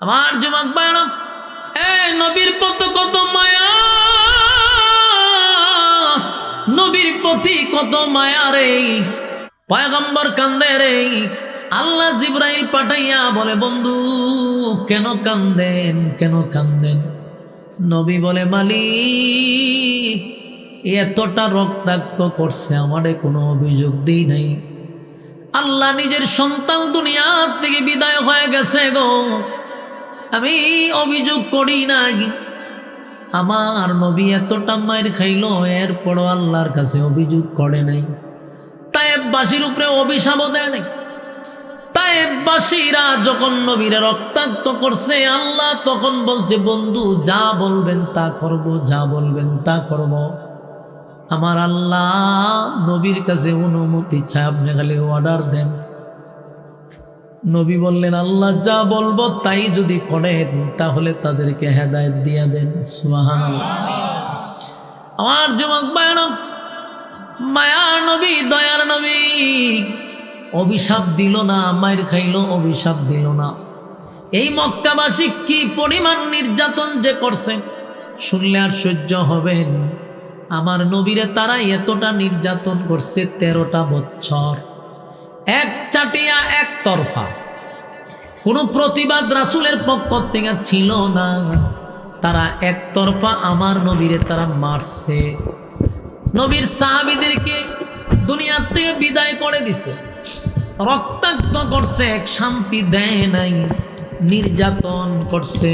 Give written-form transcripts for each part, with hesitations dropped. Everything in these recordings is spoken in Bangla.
আমার যুবক ভাইরা, নবীর প্রতি কত মায়া, নবীর প্রতি কত মায়া রে। পয়গম্বর কান্দে রে। আল্লাহ জিবরাইল পাঠাইয়া বলে, বন্ধু কেন কান্দেন, কেন কান্দেন? নবী বলে, মালিক এতটা রক্তাক্ত করছে, আমারে কোনো অভিযোগ দেই নাই। আল্লাহ নিজের সন্তান দুনিয়ার থেকে বিদায় হয়ে গেছে গো, আমি অভিযোগ করি নাই। আমার নবী এতটা মায়ের খাইল, এরপরও আল্লাহর কাছে অভিযোগ করে নাই। তায়েববাসীর উপরে অভিশাপও দেয় নাই। তায়েববাসীরা যখন নবীরে রক্তাক্ত করছে, আল্লাহ তখন বলছে, বন্ধু যা বলবেন তা করব, যা বলবেন তা করব। আমার আল্লাহ নবীর কাছে অনুমতি চায়, আপনি খালি অর্ডার দেন। নবী বললেন, আল্লাহ যা বলবো তাই যদি করেন তাহলে তাদেরকে হেদায়েত দিয়া দেন। সুবহানাল্লাহ। আমার যুবক ভাইরা, মায়ার নবী, দয়ার নবী অভিশাপ দিল না, মায়ের খাইল, অভিশাপ দিল না। এই মক্কাবাসী কি পরিমাণ নির্যাতন যে করছে শুনলে আর সহ্য হবেন। আমার নবীরে তারা এতটা নির্যাতন করছে 13টা বছর, এক চাটিয়া এক তরফা, কোনো প্রতিবাদ রাসূলের পক্ষ থেকে ছিল না। তারা একতরফা আমার নবীরে তারা মারছে, নবীর সাহাবীদেরকে দুনিয়ার থেকে বিদায় করে দিছে, রক্তাক্ত করছে, শান্তি দেয় নাই, নির্যাতন করছে।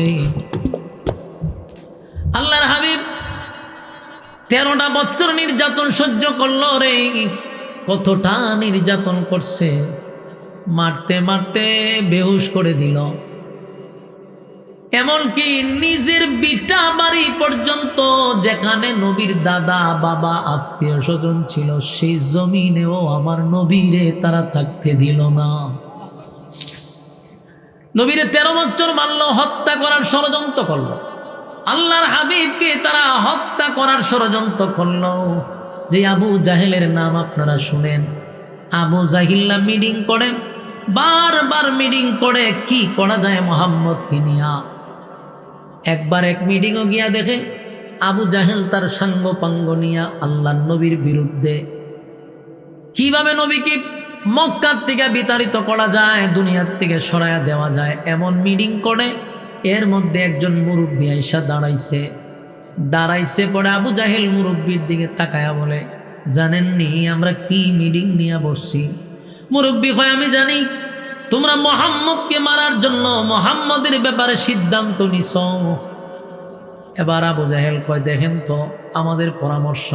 আল্লাহর হাবিব 13টা বছর নির্যাতন সহ্য করলো রে। কতটা নির্যাতন করছে, মারতে মারতে বেহুশ করে দিল। এমনকি নিজের বিটা বাড়ি পর্যন্ত, যেখানে নবীর দাদা বাবা আত্মীয় স্বজন ছিল, সেই জমিনেও আমার নবীরে তারা থাকতে দিল না। নবীরে 13 বছর মারল, হত্যা করার ষড়যন্ত্র করলো। আল্লাহর হাবিবকে তারা হত্যা করার ষড়যন্ত্র করলো। যে আবু জাহেলের নাম আপনারা শুনেন, আবু জাহিল্লা মিটিং করে, বারবার মিটিং করে কি করা যায় মুহাম্মদকে নিয়া। একবার এক মিটিংও গিয়া দেখে আবু জাহেল তার সাঙ্গ পাঙ্গ নিয়া আল্লাহর নবীর বিরুদ্ধে কিভাবে নবীকে মক্কার থেকে বিতাড়িত করা যায়, দুনিয়ার থেকে সরায়া দেওয়া যায়, এমন মিটিং করে। এর মধ্যে একজন মুরব্বী আইসা দাঁড়াইছে পরে আবু জাহেল মুরব্বীর দিকে তাকায়া বলে, জানেননি আমরা কি মিটিং নিয়ে বসছি? মুরব্বী কয়, আমি জানি তোমরা মুহাম্মদকে মারার জন্য মুহাম্মদের ব্যাপারে সিদ্ধান্ত নিছ। এবার আবু জাহেল কয়, দেখেন তো আমাদের পরামর্শ,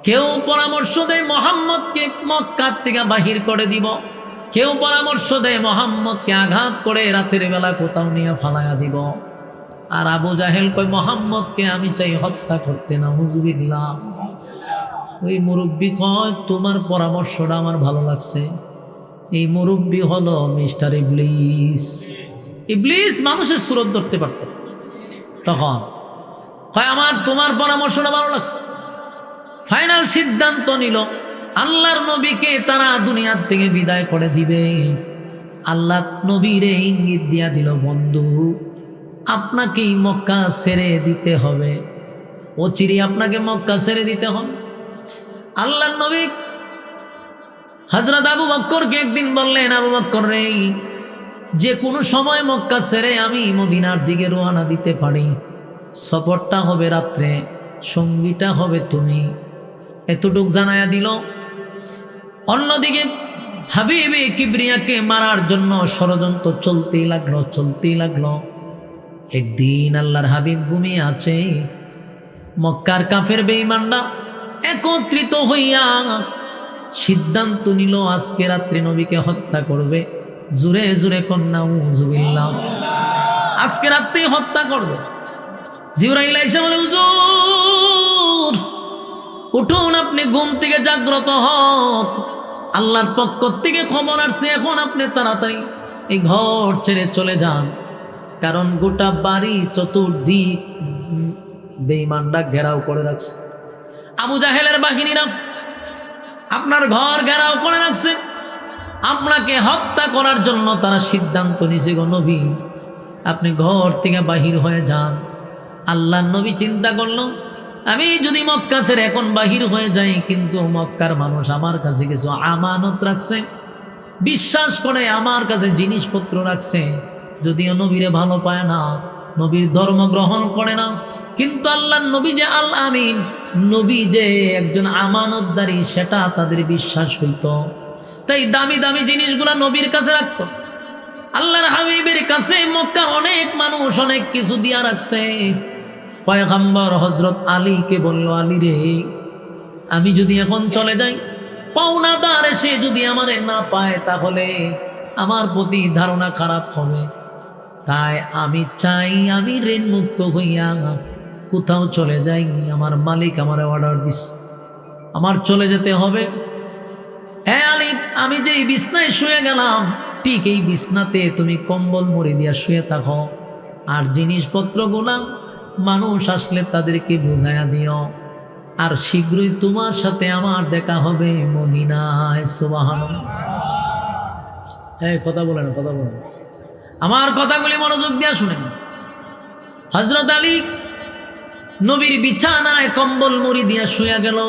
কেউ পরামর্শ দেয় মুহাম্মদকে মক্কা থেকে বাহির করে দিব, কেউ পরামর্শ দেয় মুহাম্মদকে আঘাত করে রাতের বেলা কোথাও নিয়ে ফালাইয়া দিব। আর আবু জাহেল কয়, মুহাম্মদকে আমি চাই হত্যা করতে, নাউযুবিল্লাহ। ওই মুরব্বী কয়, তোমার পরামর্শটা আমার ভালো লাগছে। এই মুরব্বী হলো মিস্টার ইবলিস। ইবলিস মানুষের সুরত ধরতে পারত। তখন হয় আমার তোমার পরামর্শটা ভালো লাগছে। ফাইনাল সিদ্ধান্ত নিল, আল্লাহর নবীকে তারা দুনিয়ার থেকে বিদায় করে দিবে। আল্লাহ নবীরে ইঙ্গিত দিয়া দিল, বন্ধু আপনাকেই মক্কা ছেড়ে দিতে হবে, অচিরে আপনাকে মক্কা ছেড়ে দিতে হবে। আল্লাহর নবী হযরত আবু বকরকে একদিন বললেন, আবু বকর রে, যে কোনো সময় মক্কা ছেড়ে আমি মদিনার দিকে রওনা দিতে পারি, সফরটা হবে রাত্রে, সঙ্গীটা হবে তুমি। এতটুক জানায়া দিল। অন্যদিকে হাবিবে কিবরিয়াকে মারার জন্য ষড়যন্ত্র চলতেই লাগলো। একদিন আল্লাহর হাবিব ঘুমিয়ে আছে, মক্কার কাফের বেঈমানরা একত্রিত হইয়া সিদ্ধান্ত নিল আজকে রাত্রে নবীকে হত্যা করবে। জোরে জোরে কন্যা নাউযুবিল্লাহ, আজকে রাত্রেই হত্যা করবে। জিবরাইল আইসা বলে, হুজুর উঠুন, আপনি ঘুম থেকে জাগ্রত হন, আল্লাহর পক্ষ থেকে খবর আসছে, এখন আপনি তাড়াতাড়ি এই ঘর ছেড়ে চলে যান, কারণ গোটা বাড়ি চতুর্দিক বেঈমানরা ঘেরাও করে রাখছে। আবু জাহেলের বাহিনীরা আপনার ঘর ঘেরাও করে রাখছে, আপনাকে হত্যা করার জন্য তারা সিদ্ধান্ত নিছে। গো নবী, আপনি ঘর থেকে বাহির হয়ে যান। আল্লাহর নবী চিন্তা করলো, আমি যদি মক্কা ছেড়ে এখন বাহির হয়ে যাই, কিন্তু মক্কার মানুষ আমার কাছে কিছু আমানত রাখছে, বিশ্বাস করে আমার কাছে জিনিসপত্র রাখছে, যদিও নবীরে ভালো পায় না, নবীর ধর্ম গ্রহণ করে না, কিন্তু আল্লাহর নবী যে আল আমিন, নবী যে একজন আমানতদারী, সেটা তাদের বিশ্বাস হইতো। তাই দামি দামি জিনিসগুলা নবীর কাছে রাখতো। আল্লাহর হাবিবের কাছে মক্কা অনেক মানুষ অনেক কিছু দিয়া রাখছে। পয়গম্বর হযরত আলীকে বলল, আলী রে, আমি যদি এখন চলে যাই, পাওনাদার এসে যদি আমারে না পায়, তাহলে আমার প্রতি ধারণা খারাপ হবে। তাই আমি চাই আমি ঋণ মুক্ত হইয়া কোথাও চলে যাই। আমার মালিক আমার অর্ডার দিস, আমার চলে যেতে হবে। হ্যাঁ আলী, আমি যে এই বিছনায় শুয়ে গেলাম, ঠিক এই বিছনাতে তুমি কম্বল মুড়ি দিয়া শুয়ে থাকো, আর জিনিসপত্রগুলা মানুষ আসলে তাদেরকে বুঝাইয়া দিও, আর শীঘ্রই তোমার সাথে আমার দেখা হবে মদিনায়। সুবহানাল্লাহ। এই কথা বলেন, কথা বলেন, আমার কথাগুলি মনোযোগ দিয়া শুনেন। হযরত আলী নবীর বিছানায় কম্বল মুড়ি দিয়া শুয়ে গেল।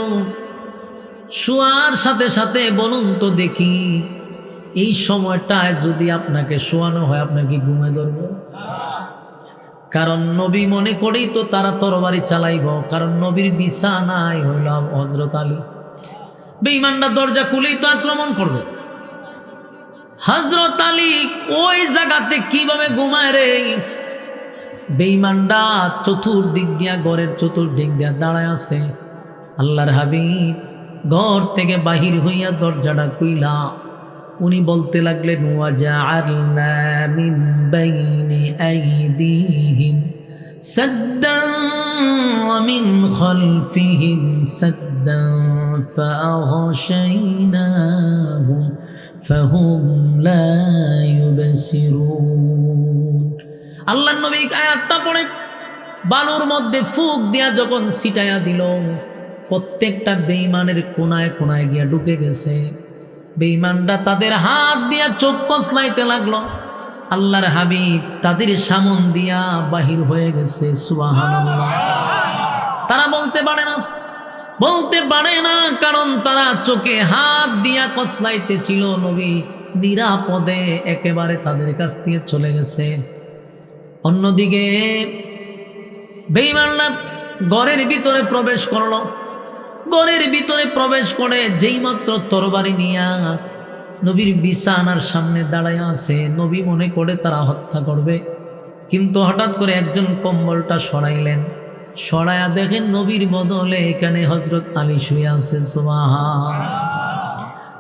শোয়ার সাথে সাথে বলুন তো দেখি, এই সময়টায় যদি আপনাকে শোয়ানো হয়, আপনার কি ঘুমে ধরবে? কারণ নবী মনে করেই তো তারা তরবারি চালাইব, কারণ নবীর বিছানায় হইল হযরত আলী। বেঈমানরা দরজা খুলেই তো আক্রমণ করবে। হযরত আলী ওই জায়গাতে কিভাবে ঘুমায় রে? বেঈমানরা চতুর্দিক দিয়া, ঘরের চতুর্দিক দিয়া দাঁড়ায় আছে। আল্লাহর হাবিব ঘর থেকে বাহির হইয়া দরজাটা খুইলা উনি বলতে লাগলেন, ওয়াজআলনা মিন বাইনি আইদিহিম সাদ্দান ওয়া মিন খালফিহিম সাদ্দান ফাআগশাইনাহুম ফাহুম লা ইউবসিরুন। আল্লাহর নবী আয়াতটা পড়ে বালুর মধ্যে ফুঁক দিয়া যখন ছিটাইয়া দিল, প্রত্যেকটা বেঈমানের কোনায় কোনায় গিয়া ঢুকে গেছে। বেঈমানরা তাদের হাত দিয়া চোখ কসলাইতে লাগলো। আল্লাহর হাবিব তাদের সামন দিয়া বাহির হয়ে গেছে। সুবহানাল্লাহ। তারা বলতে পারে না, বলতে পারে না, কারণ তারা চোখে হাত দিয়া কসলাইতে ছিল। নবী নিরাপদে একেবারে তাদের কাছ থেকে চলে গেছে। অন্যদিকে বেঈমানরা ঘরের ভিতরে প্রবেশ করলো। ঘরের ভিতরে প্রবেশ করে যেই মাত্র তরবারি নিয়া নবীর বিছানার সামনে দাঁড়ায় আছে, নবী মনে করে তারা হত্যা করবে, কিন্তু হঠাৎ করে একজন কম্বলটা সরাইলেন। সরাইয়া দেখেন নবীর বদলে এখানে হযরত আলী শুয়ে আছে। সুবহানাল্লাহ।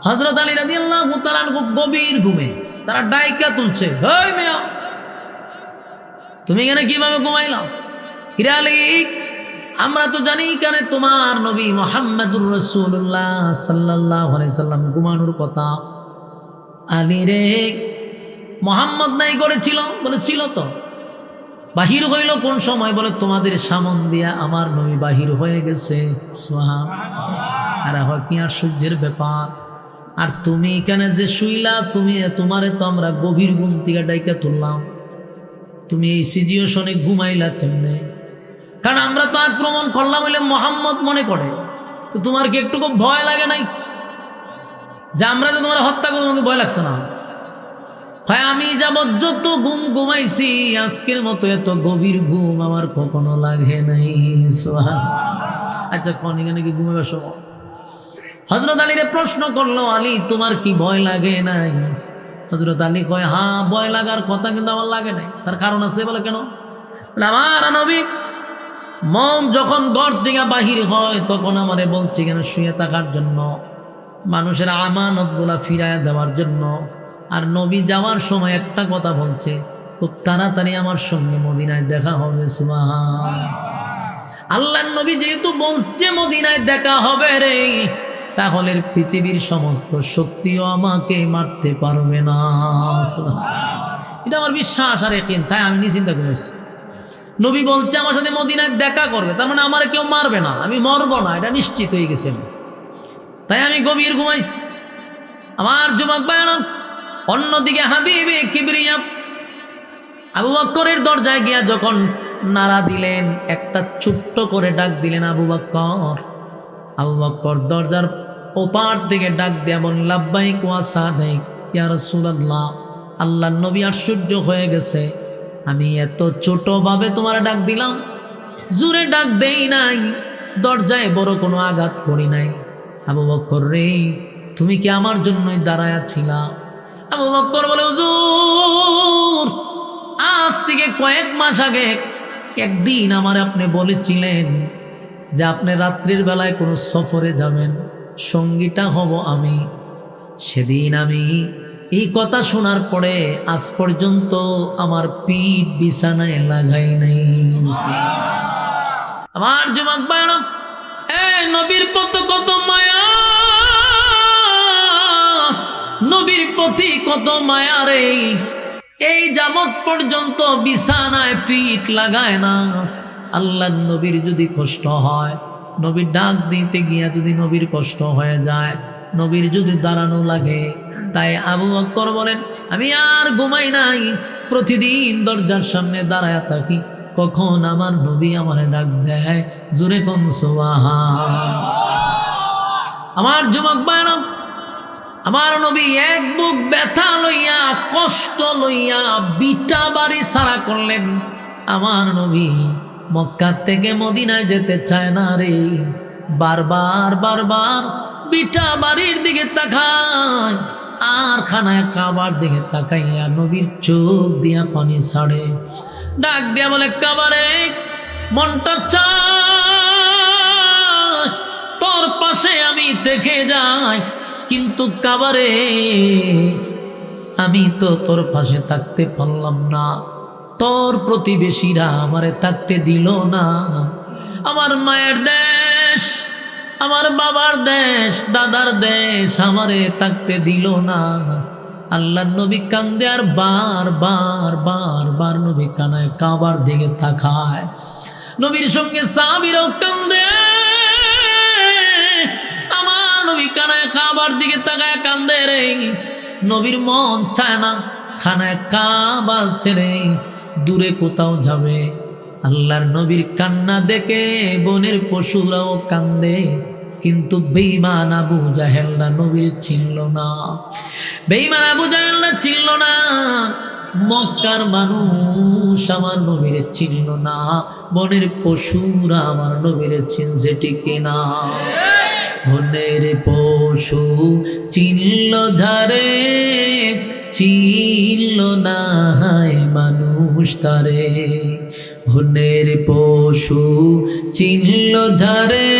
হযরত আলী রাদিয়াল্লাহু তাআলা গভীর ঘুমে, তারা ডাইকা তুলছে, হেই মিয়া, তুমি এখানে কিভাবে ঘুমাইলা? কিরে আলী, আমরা তো জানি কেন তোমার নবী মুহাম্মদুর রাসূলুল্লাহ সাল্লাল্লাহু আলাইহি সাল্লাম ঘুমানোর কথা। আলী রে, মুহাম্মদ নাই করেছিল? বলে ছিল তো। বাহির হইল কোন সময়? বলে তোমাদের সামন দিয়া আমার নবী বাহির হয়ে গেছে। সুবহানাল্লাহ। আর হয় কি আশ্চর্যের ব্যাপার! আর তুমি এখানে যে শুইলা, তোমারে তো আমরা গভীর ঘুম থেকে ডাইকা তুললাম, তুমি এই সিচুয়েশনে ঘুমাইলা কেমনে? কারণ আমরা তো আক্রমণ করলাম বলে মুহাম্মদ মনে করে, তো তোমার কি একটু ভয় লাগে নাই যে আমরা যে তোমার হত্যা করবো? তোমাকে ভয় লাগছে না? হয় আমি যাবৎ যত ঘুম ঘুমাইছি, আজকের মতো এত গভীর ঘুম আমার কখনো লাগে নাই। আচ্ছা, কোন এখানে কি ঘুমে বসো? হযরত আলীরে প্রশ্ন করলো, আলী তোমার কি ভয় লাগে নাই? হযরত আলী কয়, হ্যাঁ ভয় লাগার কথা, কিন্তু আমার লাগে নাই। তার কারণ আছে। বলে কেন? আমার নবী মন যখন ঘর থেকে বাহির হয়, তখন আমারে বলছে কেন শুয়ে থাকার জন্য, মানুষের আমানত গুলা ফিরাইয়া দেওয়ার জন্য। আর নবী যাওয়ার সময় একটা কথা বলছে, খুব তাড়াতাড়ি আমার সঙ্গে মদিনায় দেখা হবে। সুবহানাল্লাহ। আল্লাহর নবী যেহেতু বলছে মদিনায় দেখা হবে রে, তাহলে পৃথিবীর সমস্ত শক্তিও আমাকে মারতে পারবে না। এটা আমার বিশ্বাস আর ইয়াকিন। তাই আমি চিন্তা করেছি, নবী বলছে আমার সাথে মদিনায় দেখা করবে, তার মানে আমার কেউ মারবে না, আমি মরবো না, এটা নিশ্চিত হয়ে গেছে। তাই আমি গভীর ঘুমাইছি। আমার যুবক ভাইরা, অন্যদিকে হাবিবে কিবরিয়া আবু বকরের দরজায় গিয়া যখন নাড়া দিলেন, একটা ছোট্ট করে ডাক দিলেন, আবু বকর। আবু বকর দরজার ওপার থেকে ডাক দিয়া বলেন, লাব্বাইক ওয়া সাদাইক ইয়া রাসূলুল্লাহ। আল্লাহর নবী আশ্চর্য হয়ে গেছে, আমি এত ছোটভাবে তোমার ডাক দিলাম, জোরে ডাক দেই নাই, দরজায় বড় কোনো আঘাত করি নাই। আবু বকর রে, তুমি কি আমার জন্যই দাঁড়ায়া ছিলা? আবু বকর বলে, হুজুর, আজ থেকে কয়েক মাস আগে একদিন আমার আপনি বলেছিলেন যে আপনি রাত্রির বেলায় কোনো সফরে যাবেন, সঙ্গীটা হব আমি। সেদিন আমি এই কথা শোনার পরে আজ পর্যন্ত আমার পিঠ বিছানায় লাগাই নাই। আমার যুবক ভাইরা, এই নবীর প্রতি কত মায়া, নবীর প্রতি কত মায়া রে। এই যাবত পর্যন্ত বিছানায় ফিট লাগায় না। আল্লাহর নবীর যদি কষ্ট হয়, নবীর ডাক দিতে গিয়া যদি নবীর কষ্ট হয়ে যায়, নবীর যদি দাঁড়ানো লাগে, তাই আবু বকর বলেন, আমি আর ঘুমাই নাই, প্রতিদিন দরজার সামনে দাঁড়ায় থাকি, কখন আমার নবী আমারে ডাক দেয়। জোরে কোন সুবহান। আমার যুবক ভাইরা, আমার নবী এক বুক ব্যথা লইয়া, কষ্ট লইয়া বিটা বাড়ি ছাড়া করলেন। আমার নবী মক্কা থেকে মদিনায় যেতে চায় না রে। বারবার বারবার বিটা বাড়ির দিকে তাকায় আর খানায় কাবার দিকে তাকাইয়া নবীর চোখ দিয়া পানি ছাড়ে। ডাক দিয়া বলে, কাবারে, মনটা চায় তোর পাশে আমি থেকে যাই, কিন্তু কাবারে, আমি তো তোর পাশে থাকতে পারলাম না, তোর প্রতিবেশীরা আমারে থাকতে দিল না। আমার মায়ের দেশ, আমার বাবার দেশ, দাদার দেশ আমারে থাকতে দিল না। আল্লাহর নবী কান্দে আর বারবার বারবার নবী কানায় কাবার দিকে তাকায়। নবীর সঙ্গে সাহাবীরাও কান্দে। আমার নবী কানায় কাবার দিকে তাকায় কান্দে রে। নবীর মন চায় না খানায় কাবা ছেড়ে দূরে কোথাও যাবে। আল্লাহর নবীর কান্না দেখে বনের পশুরাও কান্দে, কিন্তু বেঈমান আবু জাহেলরা নবীর চিনল না। বেঈমান আবু জাহেলরা চিনল না। মক্কার মানুষ আমার নবীর চিনল না, বনের পশুরা আমার নবীর চিনছে ঠিক না। বনের পশু চিনল ঝারে, চিনল না মানুষ তারে। বনের পশু চিনল ঝারে,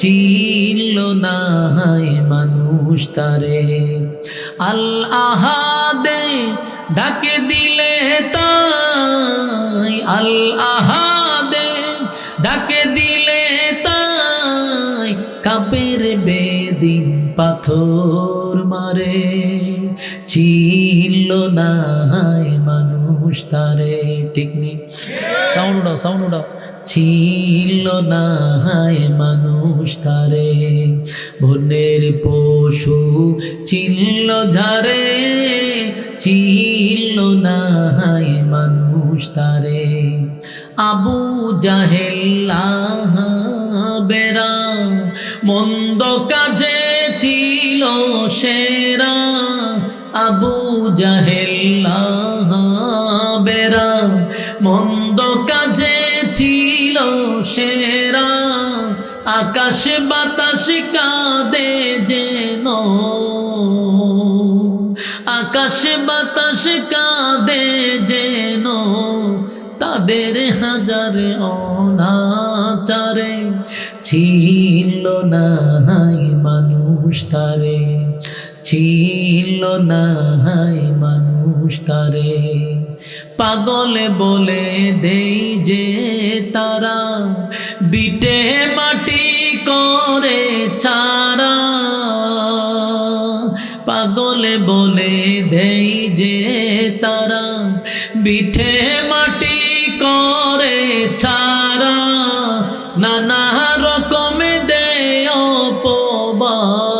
চিনল না মানুষ তারে। আল আহাদে ডাকে দিলে তাই, আল আহাদে ডাকে দিলে তাই, কাপের বেদিন পাথর মারে। চিনল না মানুষ তারে। ঠিক নেই? সাউন্ড উঠাও, সাউন্ড উঠাও। ছিল না মানুষ তারে। বনের পশু চিনল ঝারে, চিনল না মানুষ তারে। আবু জাহেল বেরা মন্দ কাজে ছিল সেরা। আবু জাহেল বেরা মন্দ কাজে ছিল সেরা। আকাশ বাতাস কাঁদে যেন, আকাশ বাতাস কাঁদে যেন, তাদের হাজার অনাচারে। ছিল না মানুষ তারে, ছিল না মানুষ তারে। পাগলে বলে দেই যে তারা, বিটে মাটি করে ছাড়া। পাগলে বলে দেই যে তারা, বিটে মাটি করে ছাড়া। নানা রকমে দেয় অপবাদ,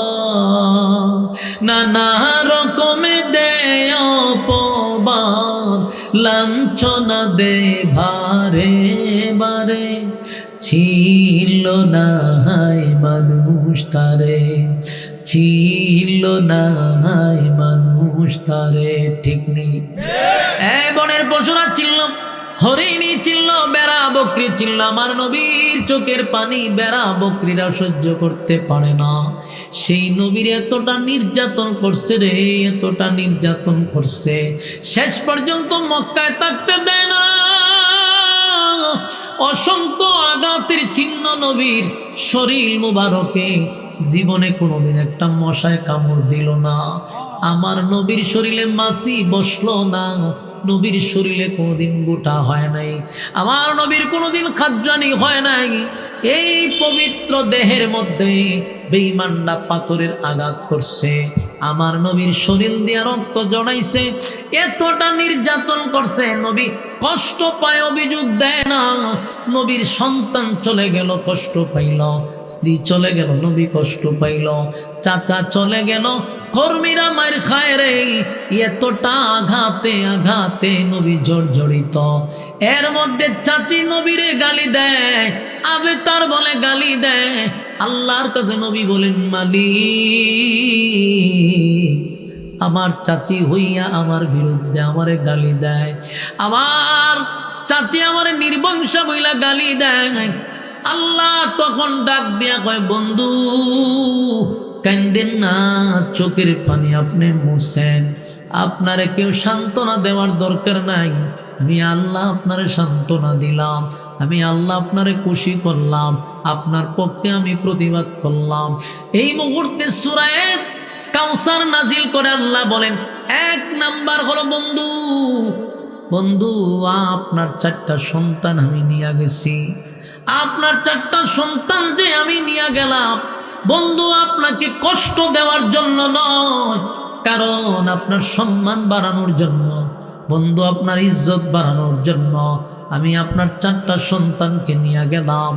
নানা রকমে দেয় অপবাদ। সান্ত্বনা দে ভারে বারে, ছিল না মানুষ তারে, ছিল না মানুষ তারে। ঠিক নেই? বনের পশুরা ছিল, হরিণী ছিল, বেড়া বকরি ছিল। আমার নবীর চোখের পানি বেড়া বকরিরা সহ্য করতে পারে না। সেই নবীর এতটা নির্যাতন করছে রে, এতটা নির্যাতন করছে, শেষ পর্যন্ত মক্কায় থাকতে দেয় না। অসংখ্য আঘাতের চিহ্ন নবীর শরীর মুবারকে, জীবনে কোনোদিন একটা মশায় কামড় দিল না। আমার নবীর শরীরে মাছি বসলো না, নবীর শরীরে কোনোদিন গোটা হয় নাই, আমার নবীর কোনোদিন খাদ্রানি হয় নাই। এই পবিত্র দেহের মধ্যে বেঈমানরা পাথরের আঘাত করছে, আমার নবীর শরীর দিয়ে রক্ত জড়াইছে, এতটা নির্যাতন করছে। নবী কষ্ট পায়, অভিযোগ দেয় না। নবীর সন্তান চলে গেল, কষ্ট পাইল, স্ত্রী চলে গেল, নবী কষ্ট পাইল, চাচা চলে গেল, কর্মীরা মার খায় রে। এতটা আঘাতে আঘাতে নবী জর্জরিত। এর মধ্যে চাচি নবীরে গালি দেয়, আবে তার বলে গালি দেয়। আল্লাহর কাছে নবী বলেন, মালিক, আমার চাচি হইয়া আমার বিরুদ্ধে আমারে গালি দেয়, আমার চাচি আমার নির্বংশ বইলা গালি দেয়। আল্লাহ তখন ডাক দিয়া কয়, বন্ধু কান্দেন না, চোখের পানি আপনি মুছেন, আপনারে কেউ সান্ত্বনা দেওয়ার দরকার নাই। আমি আল্লাহ আপনারে সান্ত্বনা দিলাম, আমি আল্লাহ আপনারে খুশি করলাম, আপনার পক্ষে আমি প্রতিবাদ করলাম। এই মুহূর্তে সূরা কাউসার নাজিল করে আল্লাহ বলেন, 1 নাম্বার হলো বন্ধু, বন্ধু আপনার 4টা সন্তান আমি নিয়ে গেছি, আপনার 4টা সন্তান যে আমি নিয়ে গেলাম, বন্ধু আপনাকে কষ্ট দেওয়ার জন্য নয়, কারণ আপনার সম্মান বাড়ানোর জন্য, বন্ধু আপনার ইজ্জত বাড়ানোর জন্য আমি আপনার 4টা সন্তানকে নিয়ে গেলাম।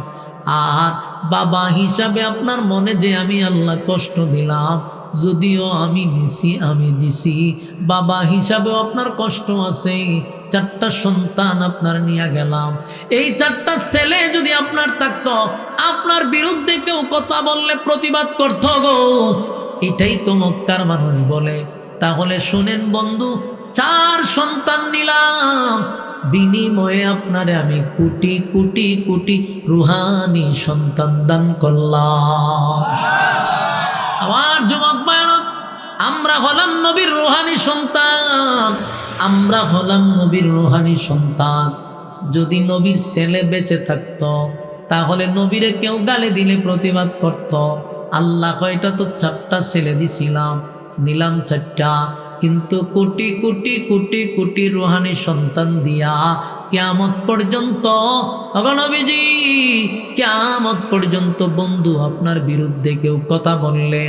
আর বাবা হিসাবে আপনার মনে যে আমি আল্লাহ কষ্ট দিলাম, যদিও আমি নিছি, আমি দিছি, বাবা হিসাবেও আপনার কষ্ট আছে। 4টা সন্তান আপনার নিয়ে গেলাম। এই 4টা ছেলে যদি আপনার থাকতো, আপনার বিরুদ্ধে কেউ কথা বললে প্রতিবাদ করতো গো। এটাই তো মক্কার মানুষ বলে। তাহলে শুনেন বন্ধু, 4 সন্তান নিলাম, বিনিময়ে আপনারে আমি কোটি কোটি কোটি রুহানি সন্তান দান করলাম। আমার যুবক ভাইরা, আমরা হলাম নবীর রুহানি সন্তান, আমরা হলাম নবীর রুহানি সন্তান। যদি নবীর ছেলে বেঁচে থাকতো, তাহলে নবীরে কেউ গালি দিলে প্রতিবাদ করত। আল্লাহ কয়টা তো 4টা ছেলে দিছিলাম, নিলাম 4টা, কিন্তু কোটি কোটি কোটি কোটি রুহানি সন্তান দিয়া কিয়ামত পর্যন্ত, নবীজি কিয়ামত পর্যন্ত বন্ধু আপনার বিরুদ্ধে কেউ কথা বললে,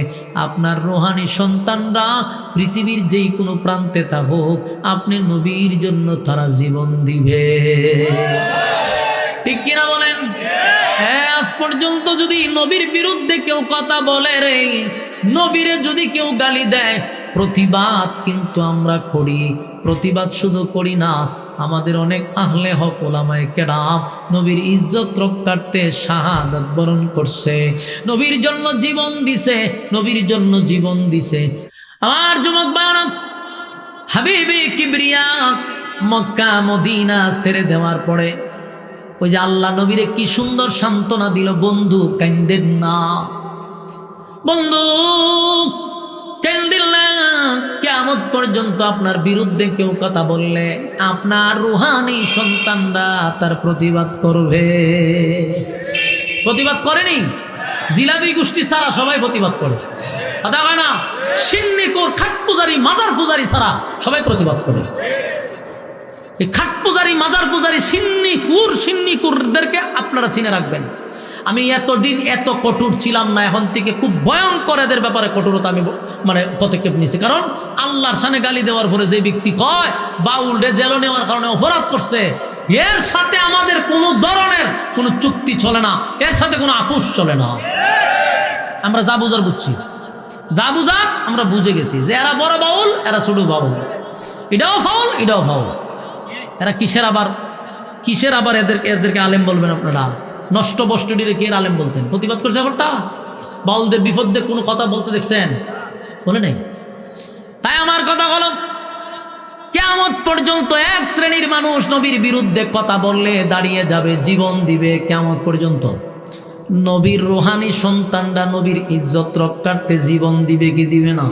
আপনার রুহানি সন্তানরা পৃথিবীর যেই কোনো প্রান্তে থাকুক, আপনি নবীর জন্য তারা জীবন দিবে। ঠিক কিনা বলেন? হ্যাঁ, আজ পর্যন্ত যদি নবীর বিরুদ্ধে কেউ কথা বলে রে, নবীরে যদি কেউ গালি দেয়, প্রতিবাদ কিন্তু আমরা করি। প্রতিবাদ শুধু করি না, আমাদের অনেক আহলে হক ওলামায়ে কেরাম নবীর ইজ্জত রক্ষার্থে শাহাদাত বরণ করছে, নবীর জন্য জীবন দিছে, নবীর জন্য জীবন দিছে। আমার যুবক ভাইরা, হাবিবে কিবরিয়া মক্কা মদিনা ছেড়ে দেওয়ার পরে ওই যে আল্লাহ নবীরে কি সুন্দর সান্ত্বনা দিল, বন্ধু কান্দেন না, বন্ধু কান্দেন না, কিয়ামত পর্যন্ত আপনার বিরুদ্ধে কেউ কথা বললে আপনার রুহানি সন্তানরা তার প্রতিবাদ করবে। প্রতিবাদ করেনি? জিলাপি গোষ্ঠী ছাড়া সবাই প্রতিবাদ করে, কথা হয় না? সিন্নিকুর খাট পূজারি মাজার পূজারি ছাড়া সবাই প্রতিবাদ করে। এই খাট পূজারি মাজার পূজারি সিন্নিকুরদেরকে আপনারা চিনে রাখবেন। আমি এতদিন এত কঠোর ছিলাম না, এখন থেকে খুব ভয়ঙ্কর এদের ব্যাপারে কঠোরতা আমি পদক্ষেপ নিয়েছি। কারণ আল্লাহর সামনে গালি দেওয়ার পরে যে ব্যক্তি কয় বাউলরে জেল নেওয়ার কারণে অপরাধ করছে, এর সাথে আমাদের কোনো ধরনের কোনো চুক্তি চলে না, এর সাথে কোনো আপোষ চলে না। আমরা যা বুঝার বুঝছি, যা বুঝার আমরা বুঝে গেছি যে এরা বড় বাউল, এরা ছোট বাউল, এটাও ফাউল, এটাও ফাউল। এরা কিসের আবার এদেরকে আলেম বলবেন আপনারা? নষ্ট বষ্টডিরে কে আলেম বলতেন? প্রতিবাদ করছে এখনটা বাউলদের বিপদে কোনো কথা বলতে দেখছেন? বলে নেই। তাই আমার কথা হলো, কিয়ামত পর্যন্ত এক শ্রেণীর মানুষ নবীর বিরুদ্ধে কথা বললে দাঁড়িয়ে যাবে, জীবন দিবে কিয়ামত পর্যন্ত। নবীর রুহানি সন্তানরা নবীর ইজ্জত রক্ষার্থে জীবন দিবে কি দিবে না?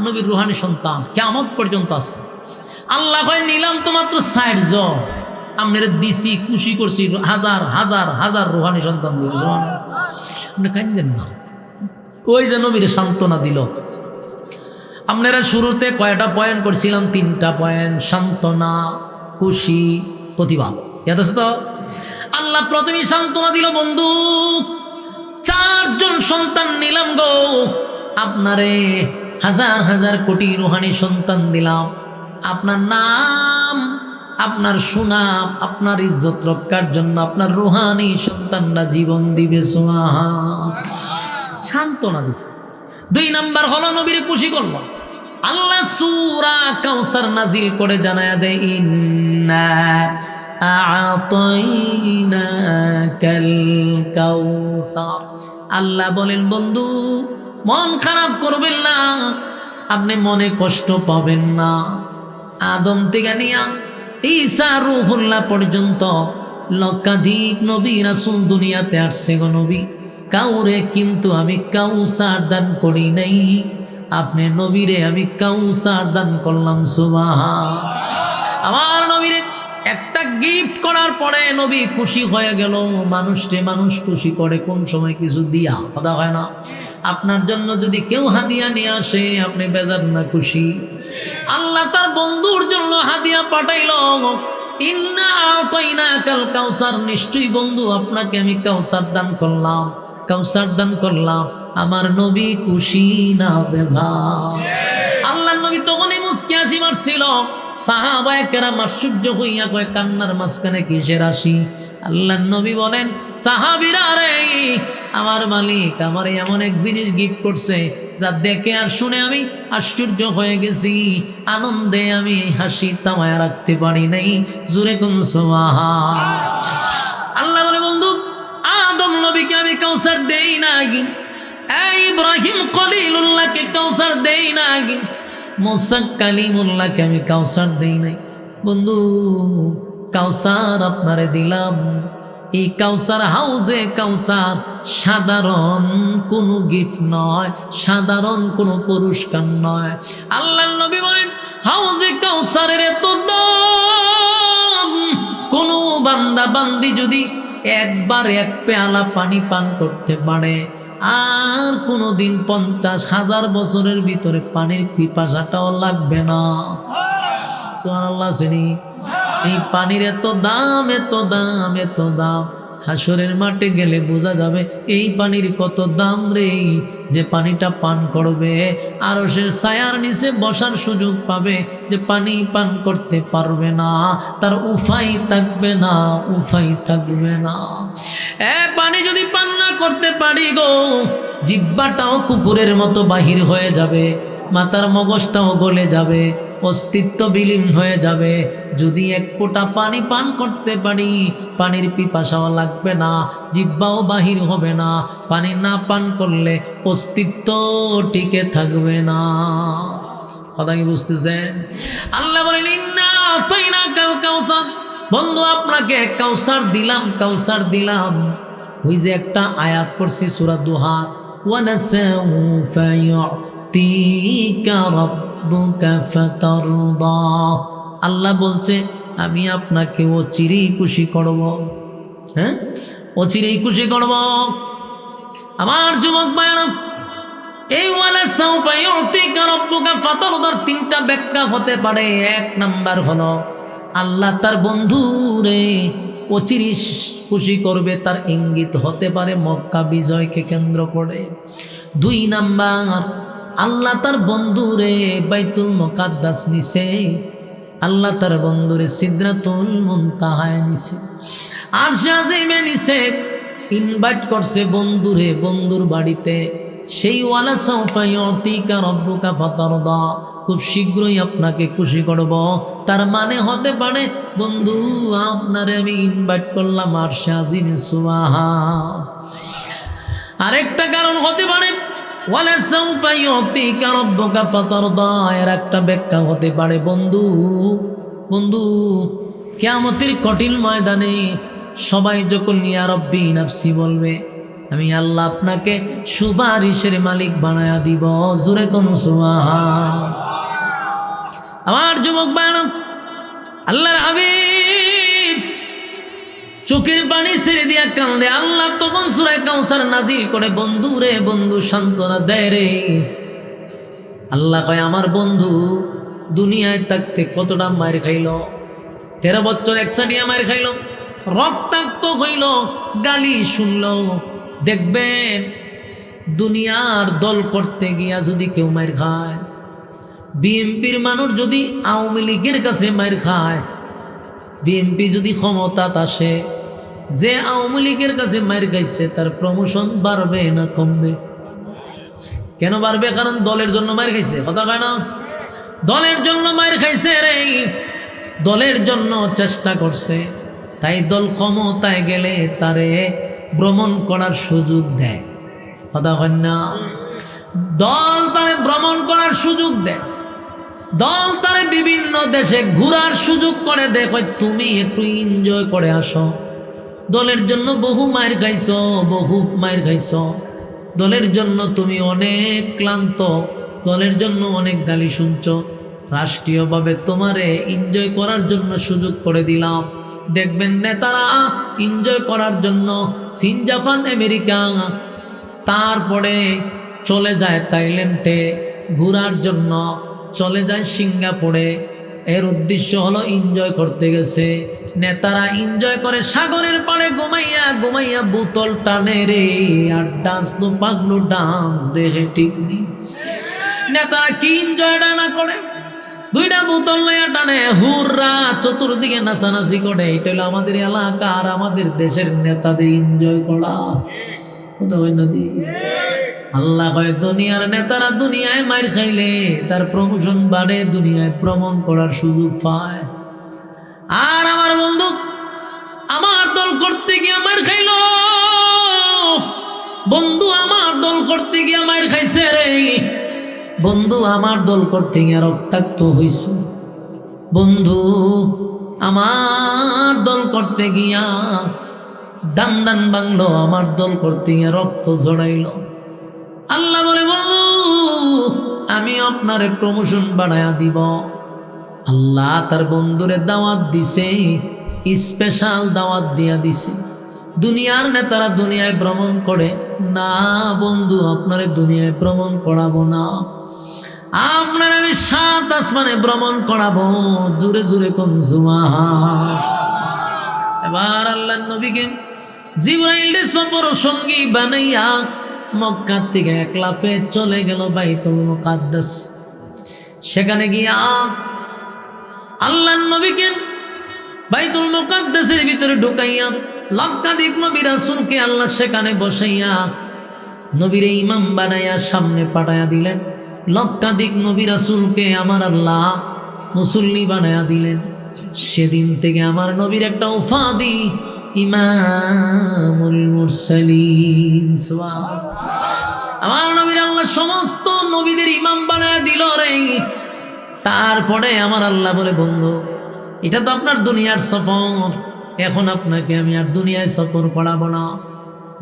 নবীর রুহানি সন্তান কিয়ামত পর্যন্ত আছে। আল্লাহ কয় নিলাম তো মাত্র 60 জন, আপনারা দিছি খুশি করছি হাজার হাজার হাজার রুহানি সন্তান দিয়ে। আপনি কাঁদেন না, ওই যে নবীর সান্ত্বনা দিল। আপনারা শুরুতে কয়টা পয়েন্ট করছিলাম? 3টা পয়েন্ট, সান্ত্বনা, খুশি, প্রতিবাদ। ইয়াদ আছে তো? আল্লাহ প্রথমে সান্ত্বনা দিল, বন্ধু 4 জন সন্তান নিলাম গো, আপনারে হাজার হাজার কোটি রুহানি সন্তান দিলাম, আপনার নাম, আপনার সুনাম, আপনার ইজ্জত রক্ষার জন্য আপনার রুহানি সন্তানরা জীবন দিবে। সুবহান, সান্ত্বনা দিছে। 2 নাম্বার হলো নবীরে খুশি করল। আল্লাহ সূরা কাউসার নাজিল করে জানায়া দেয়, ইন্না আ'তাইনাকাল কাউসার। আল্লাহ বলেন, বন্ধু মন খারাপ করবেন না, আপনি মনে কষ্ট পাবেন না। আদম থেকে নিয়া ঈসা রূহুল্লাহ পর্যন্ত লক্ষাধিক নবী রাসূল দুনিয়াতে আসছে গো নবী, কাউরে কিন্তু আমি কাউসার দান করি নাই, আপনি নবীরে আমি কাউসার দান করলাম। সুবহান। আমার নবীরে একটা গিফট করার পরে নবী খুশি হয়ে গেল। মানুষ খুশি করে কোন সময়? কিছু দিয়া, কথা হয় না? আপনার জন্য যদি কেউ হাদিয়া নিয়ে আসে আপনি বেজার না খুশি? আল্লাহ তার বন্ধুর জন্য হাদিয়া পাঠাইল, ইন্না আ'তাইনাকাল কাউসার, নিশ্চয়ই বন্ধু আপনাকে আমি কাউসার দান করলাম, কাউসার দান করলাম। আমার নবী খুশি না বেজার? আল্লাহ নবী তখনই মুস্কি হাসি মারছিল। সাহাবায়ে কেরাম আশ্চর্য হইয়া কয়, কান্নার মাঝখানে কিসের হাসি? আল্লাহ নবী বলেন, সাহাবীরা রে, আমার মালিক আমার এমন এক জিনিস গিফট করছে যা দেখে আর শুনে আমি আশ্চর্য হয়ে গেছি, আনন্দে আমি হাসি থামায়া রাখতে পারি নাই। জোরে কোন সুবহান। আল্লাহ বলে, বন্ধু আদম নবীকে আমি কাউসার দেই নাই, এই ইব্রাহিম খলিলুল্লাহকে কাউসার দেই নাই, মুসা কালিমুল্লাহকে আমি কাউসার দেই নাই। বন্ধু কাউসার আপনারে দিলাম। এই কাউসার, হাউজে কাউসার সাধারণ কোনো গিফট নয়, সাধারণ কোনো পুরস্কার নয়। আল্লাহর নবী বলেন, হাউজে কাউসারের এত দাম, কোনো বান্দা বান্দি যদি একবার 1 পেয়ালা পানি পান করতে পারে আর কোনোদিন 50,000 বছরের ভিতরে পানির পিপাসাটাও লাগবে না। সুবহানাল্লাহ। এই পানির এত দাম, এত দাম, এত দাম। হাসরের মাঠে গেলে বোঝা যাবে এই পানির কত দাম রে। যে পানিটা পান করবে আরশের ছায়ার নিচে বসার সুযোগ পাবে, যে পানি পান করতে পারবে না তার উপায় থাকবে না, উপায় থাকবে না। পানি যদি পান না করতে পারি গো, জিহ্বাটাও কুকুরের মতো বাহির হয়ে যাবে, মাথার মগজটাও গলে যাবে, অস্তিত্ব বিলীন হয়ে যাবে। যদি 1 ফোঁটা পানি পান করতে পারি, পানির পিপাসাও লাগবে না, জিহ্বাও বাহির হবে না। পানি না পান করলে অস্তিত্ব টিকে থাকবে না। কথা কি বুঝতেছেন? আল্লাহ বলেন, ইন্না আ'তাইনাকাল কাউসার, বন্ধু আপনাকে কাউসার দিলাম, কাউসার দিলাম। ওই যে একটা আয়াত পড়ছি সূরা দুহা, ওয়া নাসাউফা ইউতিকা রাব্বুকা ফাতারদা। আল্লাহ বলছে আমি আপনাকে অচিরেই খুশি করব। হ্যাঁ, অচিরেই খুশি করব। আমার যুবক ভাইরা, এই ওয়া নাসাউফা ইউতিকা রাব্বুকা ফাতারদার 3টা ব্যাখ্যা হতে পারে। 1 নাম্বার হলো আল্লাহ তার বন্ধুরে অচিরেই খুশি করবে, তার ইঙ্গিত হতে পারে মক্কা বিজয়কে কেন্দ্র করে। 2 নাম্বার, আল্লাহ তার বন্ধুরে বাইতুল মুকাদ্দাস নিছে, আল্লাহ তার বন্ধুরে সিদরাতুল মুনতাহায় নিছে, আরশে আজিমে নিছে, ইনভাইট করছে বন্ধুরে বন্ধুর বাড়িতে। সেই ওয়ালা সাউফা ইউতিকা রাব্বুকা ফাতারদা, খুব শীঘ্রই আপনাকে খুশি করব। তার মানে হতে পারে বন্ধু আপনারে আমি ইনভাইট করলাম আরশে আজিমে সুবহা। আরেকটা কারণ হতে পারে ওয়ালা সাউফা ইউতিকা রাব্বুকা ফাতারদা, এর একটা ব্যাখ্যা হতে পারে বন্ধু কিয়ামতের কঠিন ময়দানে সবাই যখন ইয়া রব্বি নাফসি বলবে, আমি আল্লাহ আপনাকে সুপারিশের মালিক বানায়া দিব। জোরে কোন সুবহান। আমার যুবক ভাইরা, আল্লাহর হাবিব চোখের পানি ছেড়ে দিয়া কান্দে। আল্লাহ তখন সূরা কাউসার নাজিল করে, বন্ধু রে বন্ধু সান্ত্বনা দেয় রে। আল্লাহ কয় আমার বন্ধু দুনিয়ায় থাকতে কতটা মার খাইল, 13 বছর একসাথে মার খাইল, রক্তাক্ত হইল, গালি শুনল। দেখবেন দুনিয়ার দল করতে গিয়া যদি কেউ মার খায়, বিএনপির মানুষ যদি আওয়ামী লীগের কাছে মার খায়, বিএনপি যদি ক্ষমতাত আসে, যে আওয়ামী লীগের কাছে মার খাইছে তার প্রমোশন বাড়বে না কমবে? কেন বাড়বে? কারণ দলের জন্য মার খাইছে। কথা কয় না? দলের জন্য মার খাইছে রে, দলের জন্য চেষ্টা করছে, তাই দল ক্ষমতায় গেলে তারে ভ্রমণ করার সুযোগ দেয়। কথা কয় না? দল তারে ভ্রমণ করার সুযোগ দেয়, দল তারে বিভিন্ন দেশে ঘোরার সুযোগ করে দেয়, কয় তুমি একটু এনজয় করে আসো। দলের জন্য বহু মার খাইছো, বহু মার খাইছো, দলের জন্য তুমি অনেক ক্লান্ত, দলের জন্য অনেক গালি শুনছো, রাষ্ট্রীয়ভাবে তোমারে এনজয় করার জন্য সুযোগ করে দিলাম। দেখবেন নেতারা এনজয় করার জন্য চীন, জাপান, আমেরিকা, তারপরে চলে যায় থাইল্যান্ডে ঘোরার জন্য, চলে যায় সিঙ্গাপুরে। এর উদ্দেশ্য হলো এনজয় করতে গেছে। নেতারা এনজয় করে সাগরের পাড়ে ঘুমাইয়া ঘুমাইয়া বোতল টানে রে, আর ডান্স তো পাগলু ডান্স দেখে ঠিক নেই। নেতারা কি এনজয়টা না করে, 2টা বোতল লইয়া টানে, হুররা চতুর্দিকে নাচানাচি করে। এটা হলো আমাদের এলাকা আর আমাদের দেশের নেতাদের এনজয় করা। কথা হয় না দি? আল্লাহ কয় দুনিয়ার নেতারা দুনিয়ায় মার খাইলে তার প্রমোশন বাড়ে, দুনিয়ায় ভ্রমণ করার সুযোগ পায়। আর আমার বন্ধু আমার দল করতে গিয়ে মার খাইল, বন্ধু আমার দল করতে গিয়ে মার খাইছে রে, বন্ধু আমার দল করতে গিয়ে রক্তাক্ত হইছে, বন্ধু আমার দল করতে গিয়া দান দান বাংলো, আমার দল করতে গিয়ে রক্ত ঝরাইল। আল্লাহ বলে বন্ধু আমি আপনারে প্রমোশন বাড়ায়া দিব। আল্লাহ তার বন্ধুরে দাওয়াত দিছে, স্পেশাল দাওয়াত দিয়া দিছে। দুনিয়ার নেতারা দুনিয়ায় ভ্রমণ করে না বন্ধু, আপনারে দুনিয়ায় ভ্রমণ করাবো না, আপনার আমি 7 আসমানে ভ্রমণ করাবো। জুড়ে জুড়ে কোন সুবহান। এবার আল্লাহর নবীকে জিবরাইল সফর সঙ্গী বানাইয়া মক্কা থেকে এক লাফে চলে গেল বাইতুল মুকাদ্দাস। সেখানে গিয়া আল্লাহর নবীকে বাইতুল মুকাদ্দাসের ভিতরে ঢুকাইয়া লক্ষাধিক নবী রাসূলকে আল্লাহ সেখানে বসাইয়া নবীরে ইমাম বানাইয়া সামনে পাঠাইয়া দিলেন। লক্ষাধিক নবী রাসূলকে আমার আল্লাহ মুসল্লি বানাইয়া দিলেন। সেদিন থেকে আমার নবীর একটা উপাধি ইমামুল মুরসালিন। আমার নবীর আল্লাহ সমস্ত নবীদের ইমাম বানাইয়া দিল রে। তারপরে আমার আল্লাহ বলে বন্ধু এটা তো আপনার দুনিয়ার সফর, এখন আপনাকে আমি আর দুনিয়ায় সফর করাবো না।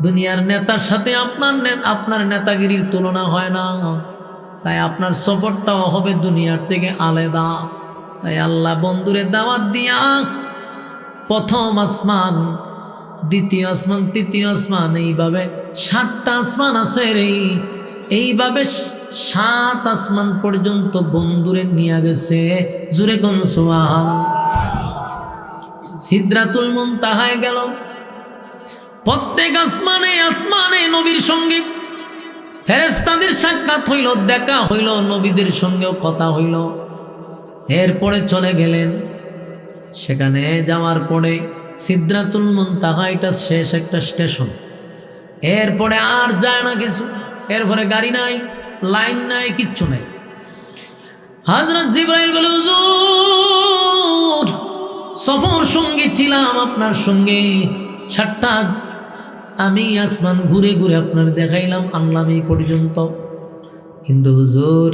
দুনিয়ার নেতার সাথে আপনার নেতাগিরির তুলনা হয় না, তাই আপনার সফরটাও হবে দুনিয়ার থেকে আলাদা। তাই আল্লাহ বন্ধুরে দাওয়াত দিয়া প্রথম আসমান, দ্বিতীয় আসমান, তৃতীয় আসমান, এইভাবে 7টা আসমান আছে রে। এইভাবে 7 আসমান পর্যন্ত বন্ধুরে নিয়ে গেছে। জুরে কোন সুবহান। সিদরাতুল মুনতাহায় গেল। প্রত্যেক আসমানে আসমানে নবীর সঙ্গে ফেরেশতাদের সাক্ষাৎ হইল, দেখা হইল, নবীদের সঙ্গেও কথা হইল। এরপরে চলে গেলেন। সেখানে যাওয়ার পরে সিদরাতুল মুনতাহা এটা শেষ একটা স্টেশন। এরপরে আর যায় না কিছু। এরপরে গাড়ি নাই, লাইন নাই, কিচ্ছু নাই। হযরত জিবরাইল বলে, হুজুর সফর সঙ্গী ছিলাম আপনার সঙ্গে, 7টা আমি আসমান ঘুরে ঘুরে আপনার দেখাইলাম, আনলাম এই পর্যন্ত, কিন্তু হুজুর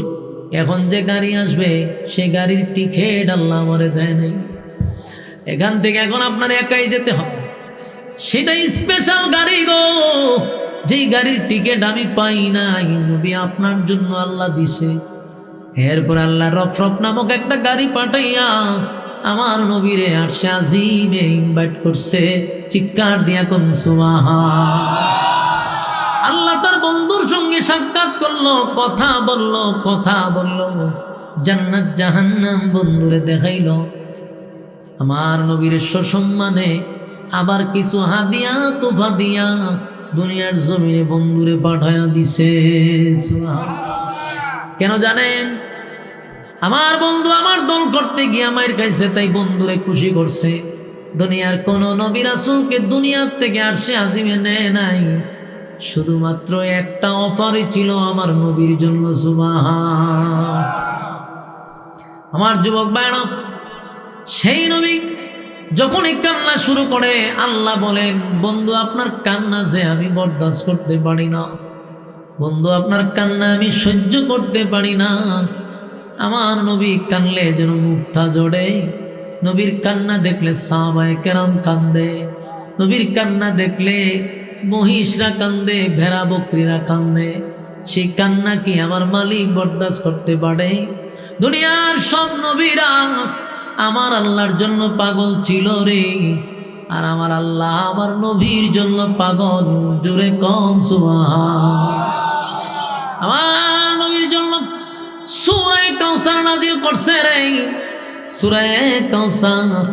এখন যে গাড়ি আসবে সেই গাড়ির টিকিট আল্লাহ আমারে দেয় নাই। এখান থেকে এখন আপনার একাই যেতে হবে, সেটাই স্পেশাল গাড়ি গো, যেই গাড়ির টিকিট আমি পাই নাই, নবী আপনার জন্য আল্লাহ দিছে। এরপর আল্লাহ রফরফ নামক একটা গাড়ি পাঠাইয়া আমার নবীরে আরশে আজিমে ইনভাইট করছে। চিৎকার দিয়া কোন সুবহান। আল্লাহ তার বন্ধুর সঙ্গে সাক্ষাৎ করলো, কথা বললো, জান্নাত জাহান্নাম বন্ধুরে দেখাইলো। আমার নবীর সসম্মানে আবার কিছু হাদিয়া তোফা দিয়া দুনিয়ার জমিনে বন্ধুরে পাঠায়া দিছে। কেন জানেন? আমার বন্ধু আমার দল করতে গিয়ে মায়ের কাছে, তাই বন্ধুরে খুশি করছে। দুনিয়ার কোন নবী রাসূলকে দুনিয়ার থেকে আরশে আজিমে নেয় নাই, শুধুমাত্র একটা অফারই ছিল আমার নবীর জন্য। সুবহান। আমার যুবক ভাইরা, সেই নবী যখনই কান্না শুরু করে, আল্লাহ বলেন, বন্ধু আপনার কান্না যে আমি বরদাস্ত করতে পারি না, বন্ধু আপনার কান্না আমি সহ্য করতে পারি না। আমার নবী কানলে যেন মুক্তা জড়ে, নবীর কান্না দেখলে সাহাবায়ে কেরাম কান্দে, নবীর কান্না দেখলে মহিষরা কান্দে, ভেড়া বকরিরা কান্দে। সেই কান্না কি আমার মালিক বরদাস্ত করতে পারে? দুনিয়ার সব নবীরা আমার আল্লাহর জন্য পাগল ছিল রে, আর আমার আল্লাহ আমার নবীর জন্য পাগল। জোরে কোন সুবহান। আমার নবীর জন্য সূরা কাউসার নাজিল করছে রে। সূরা কাউসার,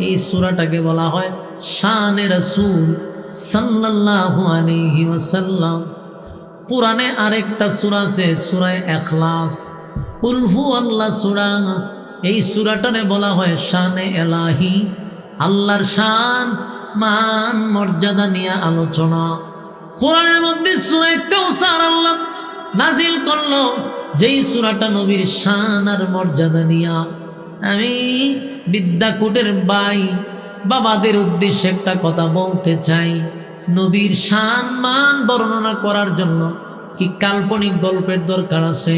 এই সূরাটাকে বলা হয় শানে রাসূল সাল্লাল্লাহু আলাইহি ওয়াসাল্লাম। কোরআনে আরেকটা সূরা আছে সূরা ইখলাস, কুল হুয়াল্লাহ সূরা। এই সূরাটারে বলা হয় শানে এলাহি, আল্লাহর শান মান মর্যাদা নিয়ে আলোচনা। কোরআনের মধ্যে সূরা কাউসার আল্লাহ নাজিল করলো, যেই সূরাটা নবীর শান আর মর্যাদা নিয়া। আমি বিদ্যাকুটের ভাই বাবাদের উদ্দেশ্যে একটা কথা বলতে চাই। নবীর শান মান বর্ণনা করার জন্য কি কাল্পনিক গল্পের দরকার আছে?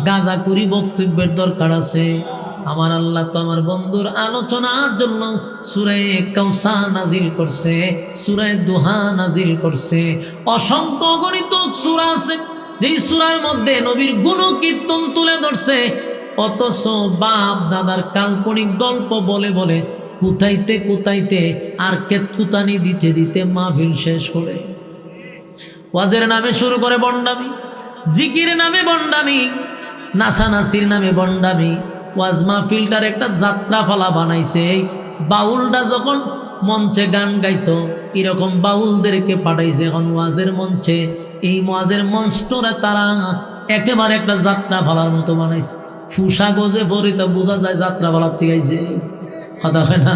গাঁজাখুরি বক্তব্যের দরকার আছে? আমার আল্লাহ তো আমার বন্ধুর আলোচনার জন্য সূরা কাউসার নাজিল করছে, সূরা দুহা নাজিল করছে। অসংখ্য গণিত সূরা আছে যেই সূরার মধ্যে নবীর গুণ কীর্তন তুলে ধরছে, অথচ বাপ দাদার কাল্পনিক গল্প বলে বলে কুতাইতে কুতাইতে আর কেতকুতানি দিতে দিতে মাহফিল শেষ করে। ওয়াজের নামে শুরু করে বন্ডামি, জিকিরের নামে বন্ডামি, নাচানাচির নামে বন্ডামি। ওয়াজ মাহফিলটার একটা যাত্রা ফালা বানাইছে। এই বাউলটা যখন মঞ্চে গান গাইতো, এরকম বাউলদেরকে পাঠাইছে এখন ওয়াজের মঞ্চে। এই ওয়াজের মঞ্চটা তারা একেবারে একটা যাত্রা ফালার মতো বানাইছে। ফুসা গজে পরে তো বোঝা যায় যাত্রা ফালার থেকে আইছে। কথা হয় না?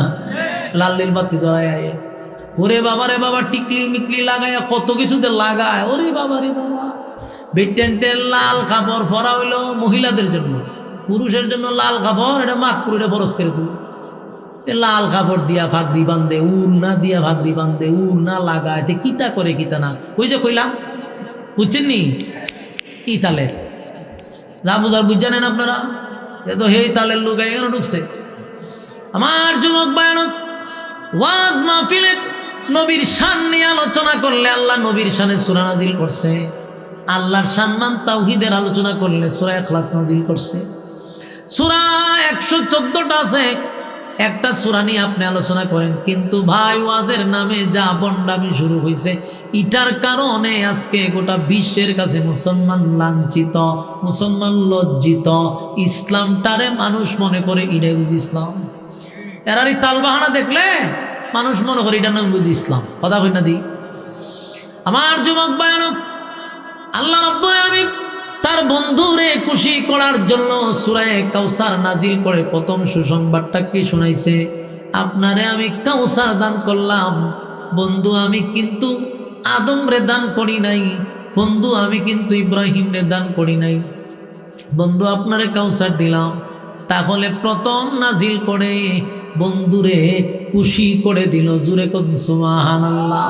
লাল্লির বাতি ধরায় আয়, ওরে বাবা রে বাবা, টিকলি মিকলি লাগায় কত কিছুতে লাগায়। ওরে বাবা রে বাবা, বেটেনতে লাল কাপড় পরা হইল মহিলাদের জন্য, পুরুষের জন্য লাল কাপড়, এটা মাকপুর, এটা ফরজ করে তুই। লাল কাপড় দিয়া ভাগরি বান্ধে, উল না দিয়া ভাগরি বান্ধে, উল না লাগায়, কিতা করে কিতা না। ওই যে কইলাম, বুঝছেন নি? ই তালের যা বুঝার বুঝ জানেন আপনারা, এ তো হেই তালের লোক এখানে ঢুকছে। আমার যুবক বায়ন, ওয়াজ মাহফিলে নবীর শান নিয়ে আলোচনা করলে আল্লাহ নবীর শানে সূরা নাজিল করছে। আল্লাহর সম্মান তাওহীদের আলোচনা করলে সূরা ইখলাস নাজিল করছে। সূরা 114টা আছে, একটা সূরা নিয়ে আপনি আলোচনা করেন। কিন্তু ভাই, ওয়াজের নামে যা বন্ডামি শুরু হয়েছে, এটার কারণে আজকে গোটা বিশ্বের কাছে মুসলমান লাঞ্ছিত, মুসলমান লজ্জিত। ইসলামটারে মানুষ মনে করে এটাই বুঝি ইসলাম। এরারই তালবাহানা দেখলে মানুষ মনে করে এটা নাম বুঝি ইসলাম। কথা কই না দি? আমার যুবক ভাইরা, আল্লাহ রাব্বুল আলামিন তার বন্ধুরে খুশি করার জন্য সূরা কাউসার নাজিল করে প্রথম সুসংবাদটা কি শোনাইছে? আপনারে আমি কাউসার দান করলাম বন্ধু, আমি কিন্তু আদমরে দান করি নাই, বন্ধু আমি কিন্তু ইব্রাহিমরে দান করি নাই, বন্ধু আপনারে কাউসার দিলাম। তাহলে প্রথম নাজিল করে বন্ধুরে খুশি করে দিল। জুরে কোন সুবহানাল্লাহ।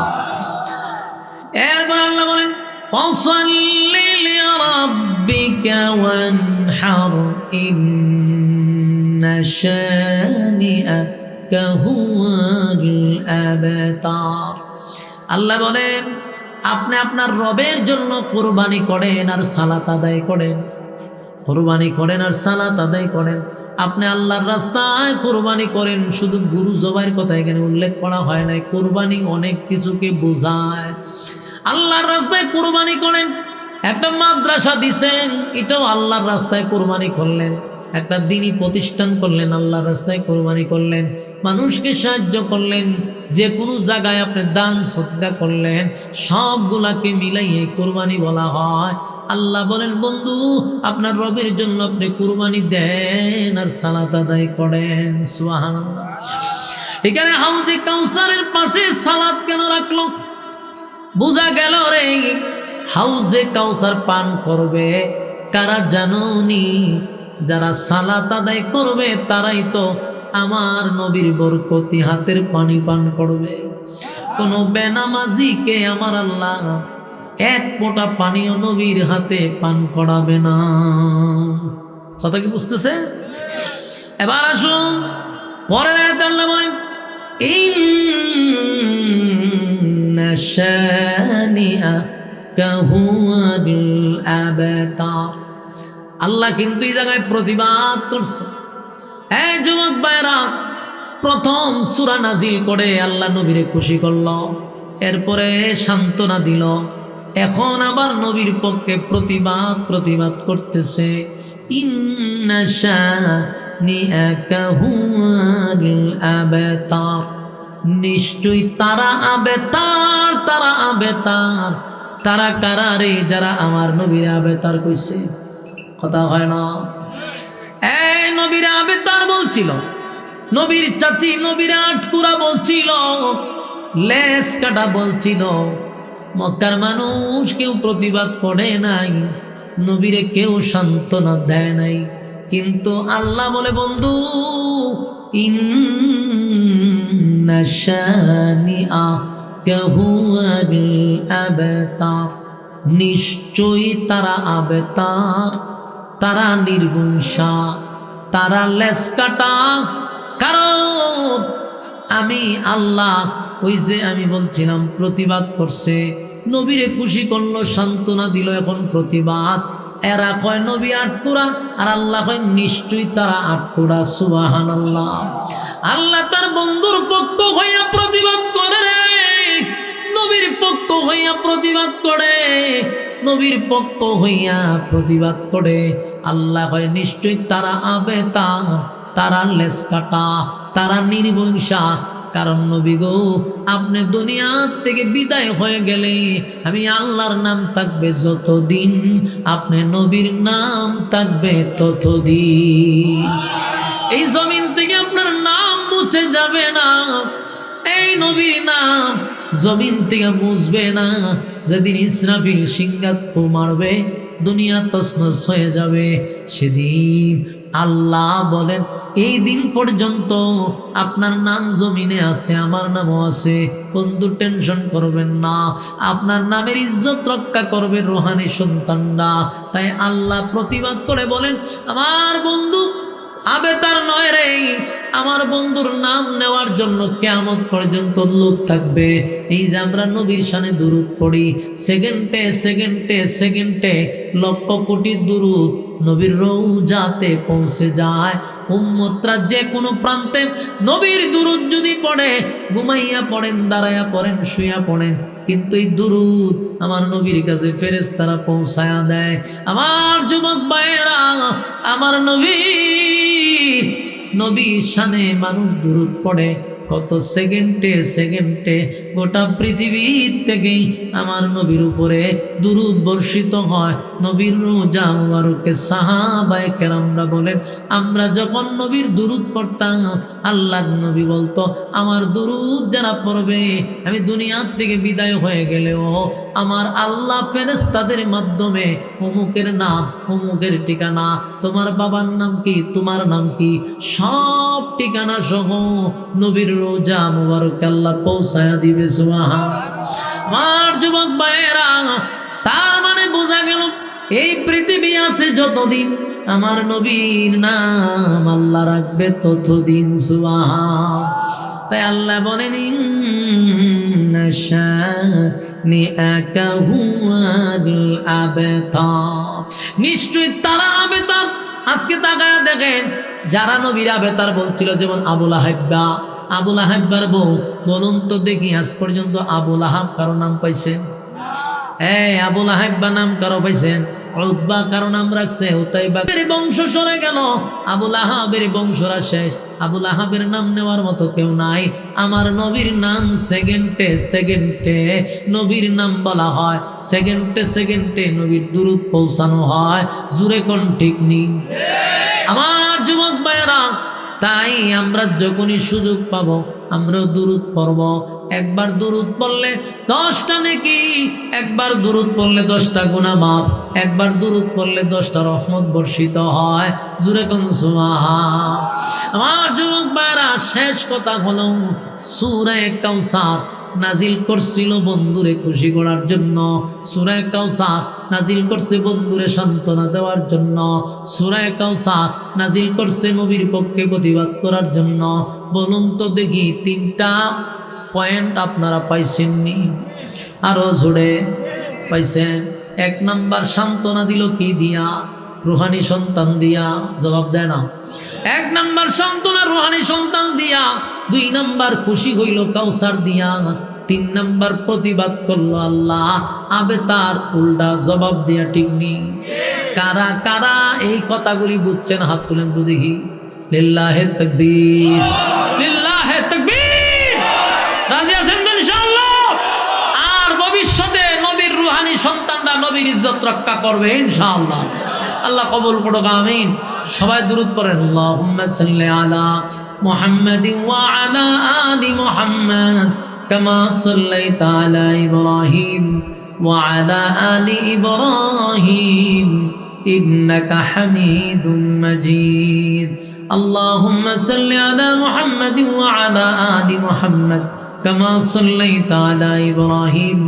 এরপর আল্লাহ বলেন ফাসাল্লি লিরাব্বিকা ওয়ানহার ইন্না শানিআকা হুয়াল আবতার। আল্লাহ বলেন আপনি আপনার রবের জন্য কুরবানি করেন আর সালাত আদায় করেন, কুরবানি করেন আর সালাত আদায় করেন। আপনি আল্লাহর রাস্তায় কুরবানি করেন। শুধু গরু জবাইয়ের কথা এখানে উল্লেখ করা হয় নাই, কুরবানি অনেক কিছুকে বোঝায়। আল্লাহর রাস্তায় কুরবানি করেন। একটা মাদ্রাসা দিছেন, এটাও আল্লাহর রাস্তায় কুরবানি করলেন। একটা দ্বীনি প্রতিষ্ঠান করলেন, আল্লাহর রাস্তায় কুরবানি করলেন। মানুষকে সাহায্য করলেন, যে কোনো জায়গায় আপনি দান সদকা করলেন, সবগুলাকে মিলাইয়ে কুরবানি বলা হয়। আল্লাহ বলেন বন্ধু আপনার রবের জন্য আপনি কুরবানি দেন আর সালাত আদায় করেন। সুবহানাল্লাহ। এখানে হাউজে কাউসারের পাশে সালাত কেন রাখলো? বোঝা গেল রে হাউজে কাউসার পান করবে কারা জানোনি? যারা সালাত আদায় করবে তারাই তো আমার নবীর বরকতি হাতের পানি পান করবে। কোনো বেনামাজিকে আমার আল্লাহ এক ফোঁটা পানিও নবীর হাতে পান করাবে না। কথা কি বুঝতেছে? এবার আসুন পরের আয়াতে আল্লাহ বলেন ইন্না শানিআকা হুয়াল আবতার। আল্লাহ কিন্তু এই জায়গায় প্রতিবাদ করছে। এই যুবক ভাইরা, প্রথম সূরা নাজিল করে আল্লাহ নবীরে খুশি করল, এরপরে সান্ত্বনা দিল, এখন আবার নবীর পক্ষে প্রতিবাদ করতেছে। ইন্না শানিআকা হুয়াল আবতার। নিশ্চয়ই তারা আবেতার, তারা আবেতার। তারা কারা রে? যারা আমার নবীর আবেতার কইছে। কথা হয় না? এই নবীর আবেতার বলছিল, নবীর চাচি নবীর আটকুরা বলছিল, লেস কাটা বলছিল। মক্কার মানুষ কেউ প্রতিবাদ করে নাই, নবীরে কেউ সান্ত্বনা দেয় নাই। কিন্তু আল্লাহ বলে বন্ধু ইন্না শানিআকা হুয়াল আবতার। নিশ্চয়ই তারা আবেতার, তারা নির্বংশা, তারা লেস কাটা। কারণ আমি আল্লাহ ওই যে আমি বলছিলাম প্রতিবাদ করছে, নবীরে খুশি করলো, সান্ত্বনা দিল, এখন প্রতিবাদ। এরা কয় নবী আটকুরা, আর আল্লাহ কয় নিশ্চয়ই তারা আটকুরা। সুবহানাল্লাহ। আল্লাহ তার বন্ধুর পক্ষ হইয়া প্রতিবাদ করে রে, নবীর পক্ষ হইয়া প্রতিবাদ করে, নবীর পক্ষ হইয়া প্রতিবাদ করে। আল্লাহ কয় নিশ্চয়ই তারা আবেতার, তারা লেস কাটা, তারা নির্বংশা। কারণ নবী গো আপনি দুনিয়া থেকে বিদায় হয়ে গেলে আমি আল্লাহর নাম থাকবে যতদিন, আপনি নবীর নাম থাকবে ততদিন। এই জমিন থেকে আপনার নাম মুছে যাবে না, এই নবীর নাম জমিন থেকে মুছবে না। যেদিন ইসরাফিল সিংহাত ফু মারবে, দুনিয়া তছনছ হয়ে যাবে, সেদিন আল্লাহ বলেন এই দিন পর্যন্ত আপনার নাম জমিনে আছে, আমার নামও আছে। বন্ধু টেনশন করবেন না, আপনার নামের ইজ্জত রক্ষা করবে রোহানি সন্তানরা। তাই আল্লাহ প্রতিবাদ করে বলেন আমার বন্ধু আবেতার নয় রে, আমার বন্ধুর নাম নেওয়ার জন্য কিয়ামত পর্যন্ত লোক থাকবে। এই যে আমরা নবীর শানে দুরূদ পড়ি, সেকেন্ডে সেকেন্ডে সেকেন্ডে লক্ষ কোটি দুরূদ নবীর রওজাতে পৌঁছে যায়। উম্মতরা যে কোনো প্রান্তে নবীর দুরূদ যদি পড়ে, ঘুমাইয়া পড়েন, দাঁড়াইয়া পড়েন, শুইয়া পড়েন, কিন্তু এই দুরূদ আমার নবীর কাছে ফেরেশতারা পৌঁছায়া দেয়। আমার যুবক ভাইয়েরা, আমার নবীর শানে মানুষ দুরূদ পড়ে, কত সেকেন্ডে সেকেন্ডে গোটা পৃথিবীর থেকেই আমার নবীর উপরে দুরূদ বর্ষিত হয়। নবীর রোজা মুবারকে সাহাবায়ে কেরামরা বলেন, আমরা যখন নবীর দুরূদ পড়তাম আল্লাহর নবী বলতো, আমার দুরূদ যারা পড়বে আমি দুনিয়ার থেকে বিদায় হয়ে গেলেও আমার আল্লাহ ফেরেশতাদের মাধ্যমে অমুকের নাম, অমুকের ঠিকানা, তোমার বাবার নাম কি, তোমার নাম কি, সব ঠিকানা সহ নবীর রোজা মুবারকে আল্লাহ পৌঁছায়া দিবে। সুবহানাল্লাহ। আমার যুবক ভাইয়েরা, তার মানে বোঝা গেল এই পৃথিবী আছে যতদিন আমার নবীর নাম আল্লাহ রাখবে ততদিন। সুবহানাল্লাহ। তাই আল্লাহ বলেন, ইন্না শানিআকা হুয়াল আবতার, নিশ্চয়ই তারা আবেতার। আজকে তাকায় দেখেন, যারা নবীর আবেতার বলছিল, যেমন আবুল আহাব্বা, আবুল আহাব্বার বউ, বলুন তো দেখি আজ পর্যন্ত আবুল আহাব কারো নাম পাইছেন? আবুল আহাব্বা নাম কারো পাইছেন? উতবা কারো নাম রাখছে? উতাইবা বংশ সরে গেল, আবুল আহাবের বংশরা শেষ। আবুল আহাবের নাম নেওয়ার মতো কেউ নাই। আমার নবীর নাম সেকেন্ডে সেকেন্ডে নবীর নাম বলা হয়, সেকেন্ডে সেকেন্ডে নবীর দুরূদ পৌঁছানো হয়। জুরে কোন ঠিক নেই আমার যুবক ভাইয়েরা। তাই আমরা যখনই সুযোগ পাবো আমরাও দুরূদ পড়ব। একবার দুরূদ পড়লে 10টা নেকি, একবার দুরূদ পড়লে 10টা গুনাহ মাফ, একবার দুরূদ পড়লে 10টা রহমত বর্ষিত হয়। জুরে কোন সুবহান। আমার যুবক ভাইরা, শেষ কথা হলো সূরা কাউসার নাজিল করছিল বন্ধুরে খুশি করার জন্য। সূরা কাউসার নাজিল করছে বন্ধুরে সান্ত্বনা দেওয়ার জন্য। সূরা কাউসার নাজিল করছে নবীর পক্ষে প্রতিবাদ করার জন্য। বলুন তো দেখি 3টা পয়েন্ট আপনারা পাইছেননি? আরো জোরে পাইছেন? 1 নাম্বার সান্ত্বনা দিল কি দিয়া? রুহানি সন্তান দিয়া। জবাব দেয় না। 1 নাম্বার সান্ত্বনা রুহানি সন্তান দিয়া। 2 নাম্বার খুশি হইল কাউসার দিয়া। 3 নাম্বার প্রতিবাদ করলো আল্লাহ আবে তার উল্টা জবাব দিয়া। ঠিক নেই? কারা কারা এই কথাগুলি বুঝছেন হাত তুলেন তো দেখি। লিল্লাহে তাকবীর, লিল্লাহে তাকবীর। রাজি আছেন তো ইনশাআল্লাহ? আর ভবিষ্যতে নবীর রুহানি সন্তানরা নবীর ইজ্জত রক্ষা করবে ইনশাআল্লাহ। আল্লাহ কবুল করুক, আমিন। সবাই দুরূদ পড়েন, আল্লাহুম্মা সাল্লি আলা মুহাম্মাদিন ওয়া আলা আলি মুহাম্মাদ কামা সাল্লাইতা আলা ইব্রাহিম ওয়া আলা আলি ইব্রাহিম ইন্নাকা হামিদুম মাজিদ। আল্লাহুম্মা সাল্লি আলা মুহাম্মাদিন ওয়া আলা আলি মুহাম্মাদ কামা সাল্লাইতা আলা ইব্রাহিম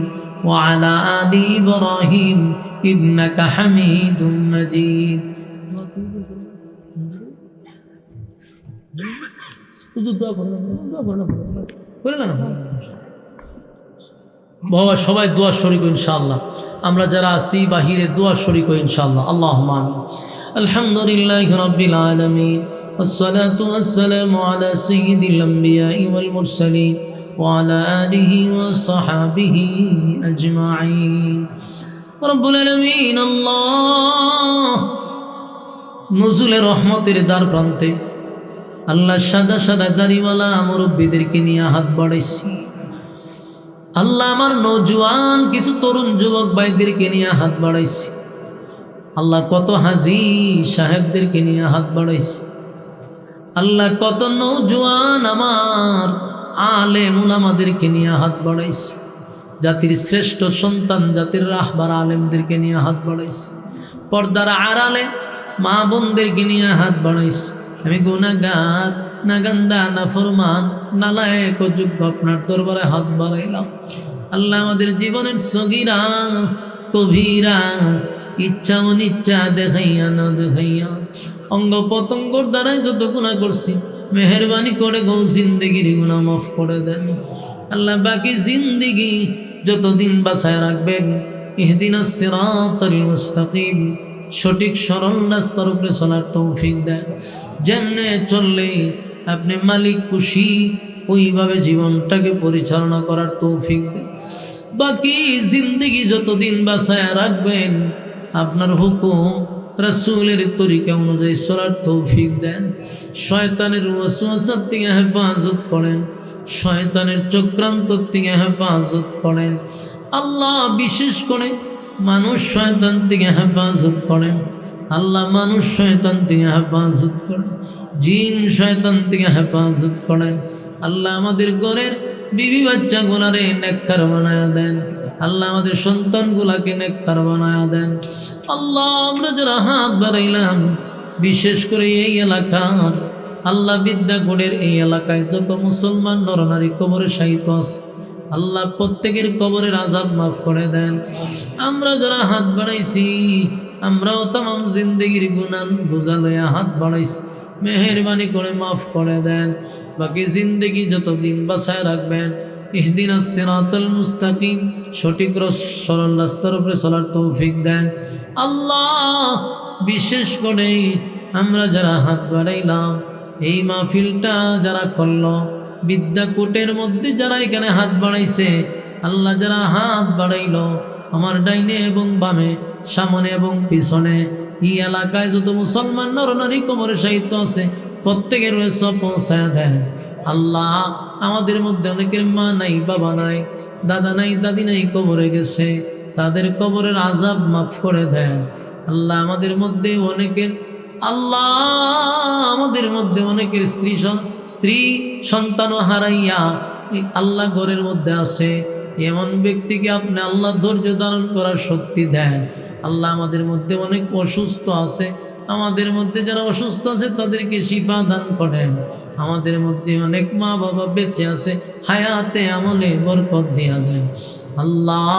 ওয়া আলা আলি ইব্রাহিম ইন্নাকা হামিদুম মাজিদ। বাবা সবাই দোয়া শরীক ইনশাআল্লাহ। আমরা যারা আছি বাহিরে দোয়া শরীক ইনশাআল্লাহ। আল্লাহুম্মা আমিন। আলহামদুলিল্লাহি রাব্বিল আলামিন ওয়াসসালাতু ওয়াসসালামু আলা সাইয়্যিদিল আমবিয়াই ওয়াল মুরসালিন ওয়া আলা আলিহি ওয়া সাহবিহি আজমাইন। রব্বুল আলামিন আল্লাহ নজুলে রহমতের দ্বার প্রান্তে আল্লাহ সাদা সাদা দাড়িওয়ালা মুরব্বীদেরকে নিয়ে হাত বাড়াইছি। আল্লাহ আমার নওজোয়ান কিছু তরুণ যুবক ভাইদেরকে নিয়ে হাত বাড়াইছি। আল্লাহ কত হাজী সাহেবদেরকে নিয়ে হাত বাড়াইছি। আল্লাহ কত নওজোয়ান আমার আলেম উলামাদেরকে নিয়ে হাত বাড়াইছি। জাতির শ্রেষ্ঠ সন্তান, জাতির রাহবার আলেমদেরকে নিয়ে হাত বাড়াইছি। পর্দার আড়ালে মা বোনদেরকে নিয়ে হাত বাড়াইছি। আমি গুনাহগার, নাগান্দা, নাফরমান, নালায়েক ও যোগ্য আপনার দরবারে হাত বাড়াইলাম। আল্লাহ আমাদের জীবনের সগীরা কবিরা ইচ্ছা অনিচ্ছা দেখাইয়া না দেখাইয়া অঙ্গ পতঙ্গর দ্বারাই যত গুনাহ করছি মেহেরবানি করে গো জিন্দেগির গুনাহ মাফ করে দেন। আল্লাহ বাকি জিন্দেগি যতদিন বাঁচায় রাখবেন ইহদিনাস সিরাতাল মুস্তাকিম, সঠিক সরল রাস্তার উপরে চলার তৌফিক দেন। যেমনে চললে আপনি মালিক খুশি ওইভাবে জীবনটাকে পরিচালনা করার তৌফিক দেন। বাকি জিন্দেগি যতদিন বাঁচায় রাখবেন আপনার হুকুম রাসূলের তরিকা অনুযায়ী চলার তৌফিক দেন। শয়তানের ওয়াসওয়াসা থেকে হেফাজত করেন। শয়তানের চক্রান্ত থেকে হেফাজত করেন আল্লাহ। বিশেষ করে মানুষ শয়তান থেকে হেফাজত করেন আল্লাহ, মানুষ শয়তান থেকে হেফাজত করেন, জিন শয়তান থেকে হেফাজত করেন আল্লাহ। আমাদের ঘরের বিবি বাচ্চাগুলারে নেককার বানায়া দেন আল্লাহ, আমাদের সন্তানগুলাকে নেককার বানায়া দেন আল্লাহ। আমরা যারা হাত বাড়াইলাম, বিশেষ করে এই এলাকার আল্লাহ বিদ্যাগড়ের এই এলাকায় যত মুসলমান নরনারী কবরে শায়িত আছে আল্লাহ, প্রত্যেকের কবরের আযাব মাফ করে দেন। আমরা যারা হাত বাড়াইছি, আমরাও তামাম জিন্দগির গুনাহ বোঝা লইয়া হাত বাড়াইছি, মেহেরবানি করে মাফ করে দেন। বাকি জিন্দগি যতদিন বাঁচায় রাখবেন, ইহদিনাস সিরাতাল মুস্তাকিম, সঠিক সরল রাস্তার উপরে চলার তৌফিক দেন আল্লাহ। বিশেষ করে আমরা যারা হাত বাড়াইলাম, এই মাহফিলটা যারা করলো, বিদ্যাকূটের মধ্যে যারা এখানে হাত বাড়াইছে আল্লাহ, যারা হাত বাড়াইলো আমার ডাইনে এবং বামে, সামনে এবং পিছনে, এই এলাকায় যত মুসলমান নরনারী কবরে শায়িত আছে প্রত্যেকের সব পৌঁছায় দেন আল্লাহ। আমাদের মধ্যে অনেকের মা নাই, বাবা নাই, দাদা নাই, দাদি নাই, কবরে গেছে, তাদের কবরের আযাব মাফ করে দেন আল্লাহ। আমাদের মধ্যে অনেকের আল্লাহ, আমাদের মধ্যে অনেকের স্ত্রী সন্তানও হারাইয়া আল্লাহ ঘরের মধ্যে আছে, এমন ব্যক্তিকে আপনি আল্লাহ ধৈর্য ধারণ করার শক্তি দেন আল্লাহ। আমাদের মধ্যে অনেক অসুস্থ আছে, আমাদের মধ্যে যারা অসুস্থ আছে তাদেরকে শিফা দান করেন। আমাদের মধ্যে অনেক মা বাবা বেঁচে আছে, হায়াতে আমলে বরকত দিয়া দেন আল্লাহ।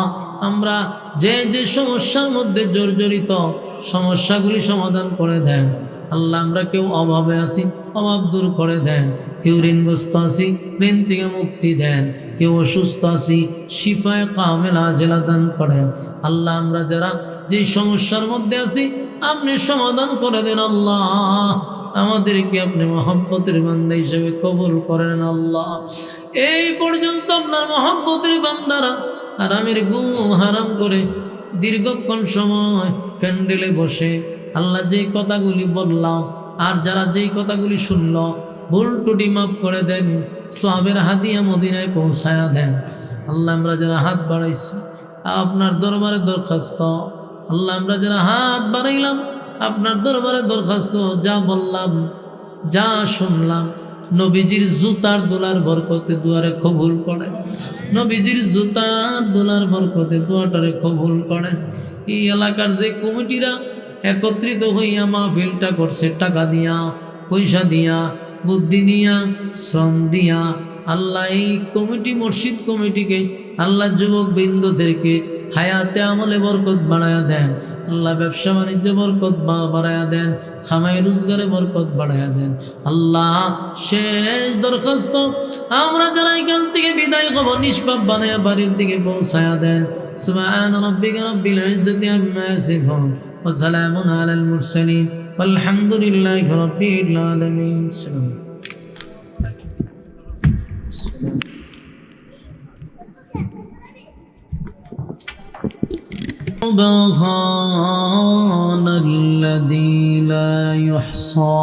আমরা যে যে সমস্যার মধ্যে জর্জরিত, সমস্যাগুলি সমাধান করে দেন আল্লাহ। আমরা কেউ অভাবে আছি, অভাব দূর করে দেন। কেউ ঋণগ্রস্ত আছি, ঋণ থেকে মুক্তি দেন। কেউ অসুস্থ আছি, শিফায়ে কামেলা জেলা দান করেন আল্লাহ। আমরা যারা যে সমস্যার মধ্যে আছি আপনি সমাধান করে দেন আল্লাহ। আমাদেরকে আপনি মহব্বতের বান্দা হিসেবে কবুল করেন আল্লাহ। এই পর্যন্ত আপনার মহব্বতের বান্দারা আরামের ঘুম হারাম করে দীর্ঘক্ষণ সময় প্যান্ডেলে বসে আল্লাহ যেই কথাগুলি বললাম, আর যারা যেই কথাগুলি শুনল, ভুল টুটি মাফ করে দেন, সওয়াবের হাদিয়া মদিনায় পৌঁছায়া দেন আল্লাহ। আমরা যারা হাত বাড়াইছি আপনার দরবারে দরখাস্ত আল্লাহ, আমরা যারা হাত বাড়াইলাম আপনার দরবারে দরখাস্ত, যা বললাম, যা শুনলাম, নবীজির জুতার দোলার বরকতে দুয়ারে কবুল করেন। নবীজির জুতার দোলার বরকতে দোয়াটারে কবুল করেন। এই এলাকার যে কমিটিরা একত্রিত হইয়া মাহফিলটা করছে, টাকা দিয়া, পয়সা দিয়া, বুদ্ধি দিয়া, শ্রম দিয়া আল্লাহ, এই কমিটি, মসজিদ কমিটিকে আল্লাহ, যুবক বৃন্দদেরকে হায়াতে আমলে বরকত বাড়ায়া দেন আল্লাহ। ব্যবসা বাণিজ্য বরকত বাড়ায়া দেন, খামাই রোজগারে বরকত বাড়ায়া দেন আল্লাহ। শেষ দরখাস্ত, আমরা যারা এখান থেকে বিদায় হব নিষ্পাপ বানায়া বাড়ির দিকে পৌঁছায়া দেন। সুবহান রাব্বিকা রাব্বিল ইজ্জাতি আম্মা ইয়াসিফুন ওয়া সালামুন আলাল মুরসালিন ওয়ালহামদুলিল্লাহি রাব্বিল আলামিন। سبحان الذي لا يحصى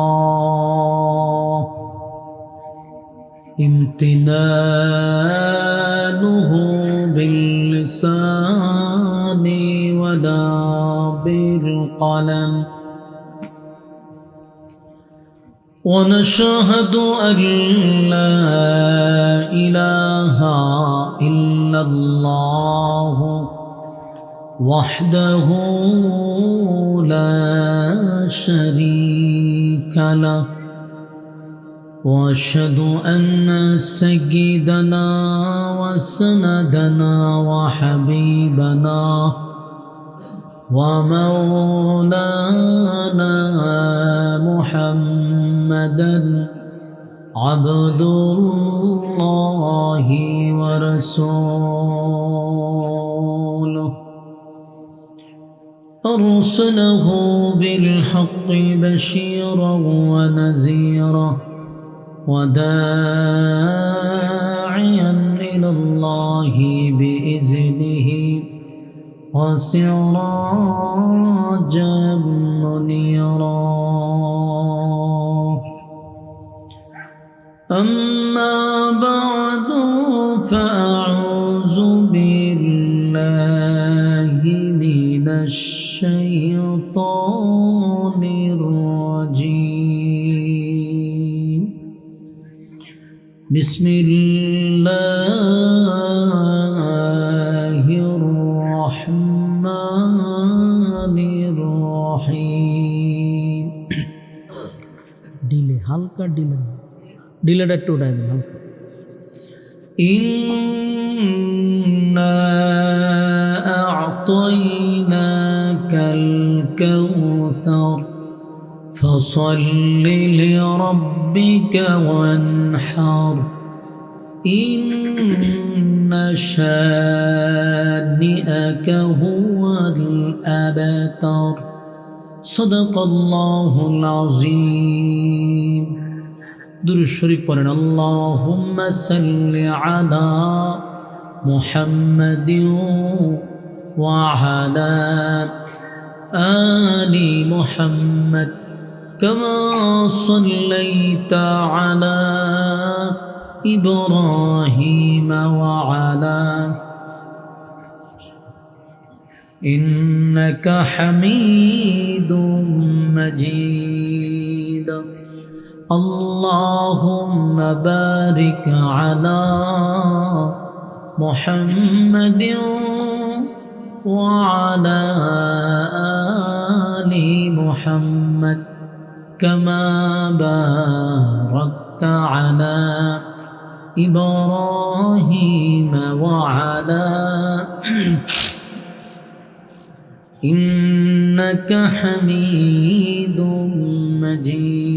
امتنانه باللسان ولا بالقلم، ونشهد أن لا إله إلا الله وحده لا شريك له، واشهد ان سيدنا وسندنا وحبيبنا ومولانا محمدا عبد الله ورسوله، أرسله بالحق بشيرا ونذيرا وداعيا إلى الله بإذنه وسراجا منيرا. أما بعد فأعوذ بالله من الشيطان الرجيم بسم الله الرحمن الرحيم ডিলে হালকা ডিলেটা একটু উঠাই দিন হালকা إنا أعطيناك الكوثر فصل لربك وانحر إن شانئك هو الأبتر صدق الله العظيم দুরূদ শরীফ পড়েন আল্লাহুম্মা সাল্লি আলা মুহাম্মাদিন ওয়া আলা আলি মুহাম্মাদ কামা সাল্লাইতা আলা ইব্রাহিম ওয়া আলা ইন্নাকা হামিদুম মাজিদ اللهم بارك على محمد وعلى آل محمد كما باركت على إبراهيم وعلى إنك حميد مجيد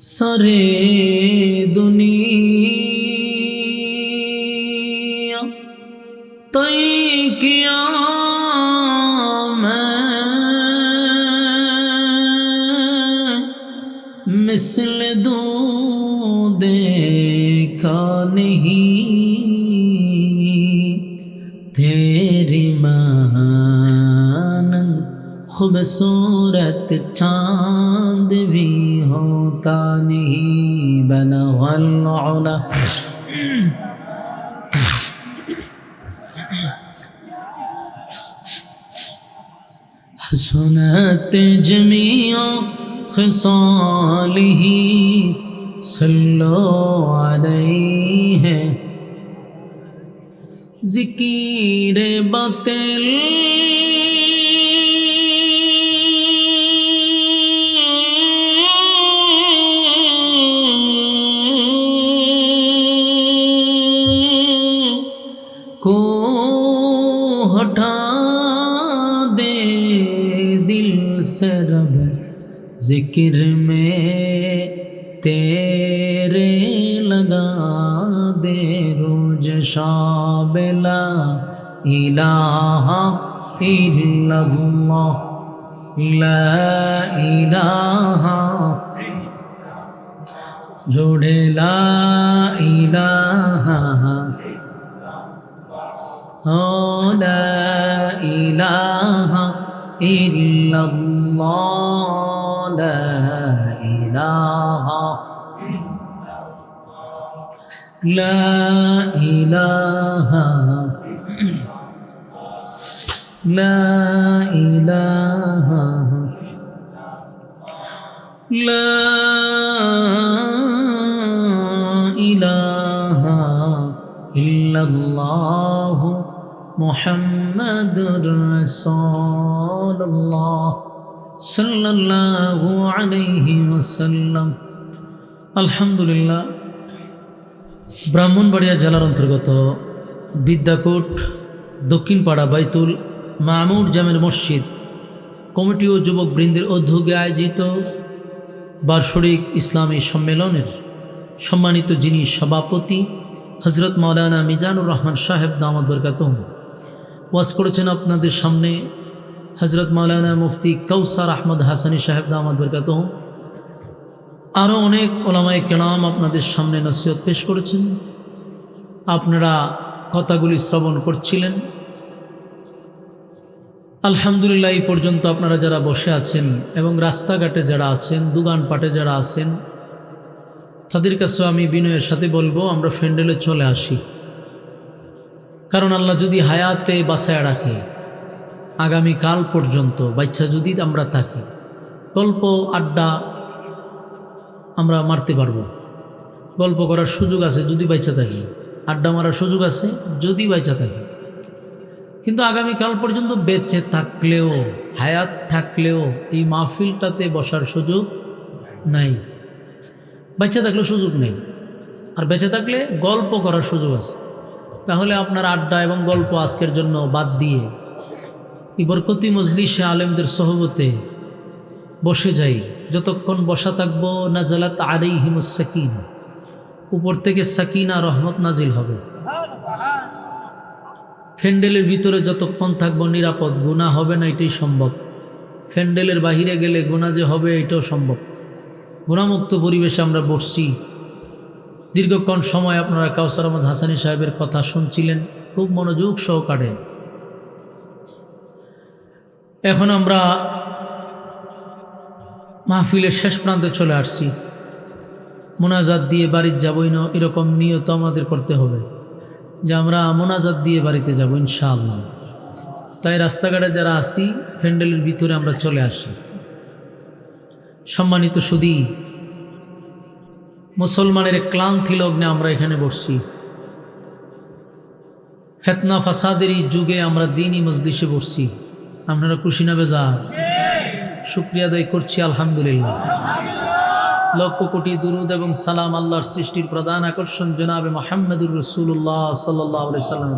سرے دنیا طے کیا میں مثل دو دیکھا نہیں تیری مانند خوبصورت چاند بھی ہوتا نہیں بلغ العلا حسنت جمیع خصالہ صلو علیہ ذکر باطل کو ہٹا دے دل سے رب ذکر میں تیرے لگا دے روج شاب لا الہ الا اللہ لا الہ جوڑے لا الہ لا إله إلا الله لا إله لا إله لا إله لا إله إلا الله محمد رسول الله صلى الله عليه وسلم আলহামদুলিল্লাহ ব্রাহ্মণবাড়িয়া জেলার অন্তর্গত বিদ্যাকোট দক্ষিণ পাড়া বাইতুল মামুর জামের মসজিদ কমিটি ও যুবক বৃন্দের উদ্যোগে আয়োজিত বার্ষিক ইসলামী সম্মেলনের সম্মানিত যিনি সভাপতি হযরত মাওলানা মিজানুর রহমান সাহেব দামাত বরকাতুহু ওয়াজ করেছেন আপনাদের সামনে হযরত মাওলানা মুফতি কাউসার আহমদ হাসানী সাহেব দামাত বরকাতুহু আরও অনেক ওলামায়ে কেরাম আপনাদের সামনে নসিহত পেশ করেছেন। আপনারা কথাগুলি শ্রবণ করছিলেন। আলহামদুলিল্লাহ এই পর্যন্ত আপনারা যারা বসে আছেন এবং রাস্তাঘাটে যারা আছেন, দোকানপাটে যারা আছেন, তাদের কাছেও আমি বিনয়ের সাথে বলবো আমরা ফ্যান্ডেলে চলে আসি, কারণ আল্লাহ যদি হায়াতে বাঁচায় রাখে আগামীকাল পর্যন্ত বাচ্চা যদি আমরা থাকি, গল্প আড্ডা আমরা মারতে পারবো, গল্প করার সুযোগ আছে যদি বাচ্চা থাকি, আড্ডা মারার সুযোগ আছে যদি বাচ্চা থাকি। কিন্তু আগামীকাল পর্যন্ত বেঁচে থাকলেও, হায়াত থাকলেও এই মাহফিলটাতে বসার সুযোগ নাই। বাচ্চা থাকলেও সুযোগ নেই, আর বেঁচে থাকলে গল্প করার সুযোগ আছে। তাহলে আপনার আড্ডা এবং গল্প আজকের জন্য বাদ দিয়ে এই বরকতি মজলিসে আলেমদের সহবতে বসে যাই। যতক্ষণ বসা থাকবো নাজালাত আলাইহিমুস সাকিনা, উপর থেকে সাকিনা রহমত নাজিল হবে। ফ্যান্ডেলের ভিতরে যতক্ষণ থাকবো নিরাপদ, গুনাহ হবে না এটাই সম্ভব। ফ্যান্ডেলের বাহিরে গেলে গুনাহ যে হবে এটাও সম্ভব। গুনাহমুক্ত পরিবেশে আমরা বসছি, দীর্ঘক্ষণ সময় আপনারা কাউসার আহমদ হাসানী সাহেবের কথা শুনছিলেন খুব মনোযোগ সহকারে। এখন আমরা মাহফিলের শেষ প্রান্তে চলে আসছি। মোনাজাত দিয়ে বাড়ির যাবই না এরকম নিয়ত আমাদের করতে হবে যে আমরা মোনাজাত দিয়ে বাড়িতে যাব ইনশাআল্লাহ। তাই রাস্তাঘাটে যারা আসি ফ্যান্ডেলের ভিতরে আমরা চলে আসি। সম্মানিত সুধী, মুসলমানের ক্লান্তি লগ্নে আমরা এখানে বসছি। ফিতনা ফাসাদেরই যুগে আমরা দ্বীনি মজলিসে বসছি। আপনারা খুশি না বেজার? শুকরিয়া আদায় করছি আলহামদুলিল্লাহ। লক্ষ কোটি দুরুদ এবং সালাম আল্লাহর সৃষ্টির প্রধান আকর্ষণ জনাবে মুহাম্মদুর রাসূলুল্লাহ সাল্লাল্লাহু আলাইহি সাল্লাম।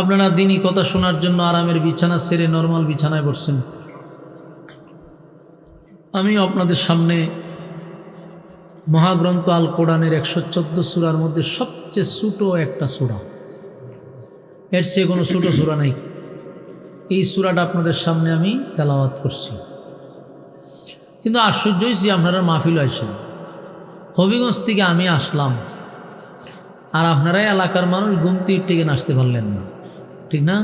আপনারা দ্বীনি কথা শোনার জন্য আরামের বিছানা ছেড়ে নরমাল বিছানায় বসছেন। আমিও আপনাদের সামনে মহাগ্রন্থ আল কোরআনের 114 সূরার মধ্যে সবচেয়ে ছোট একটা সূরা, এর চেয়ে কোনো ছোট সূরা নাই। এই সূরাটা আপনাদের সামনে আমি তেলাওয়াত করছি। কিন্তু আশ্চর্য হয়েছি আপনারা মাহফিল আসেন। হবিগঞ্জ থেকে আমি আসলাম, আর আপনারাই এলাকার মানুষ ঘুমতে টিকে আসতে পারলেন না, ঠিক না?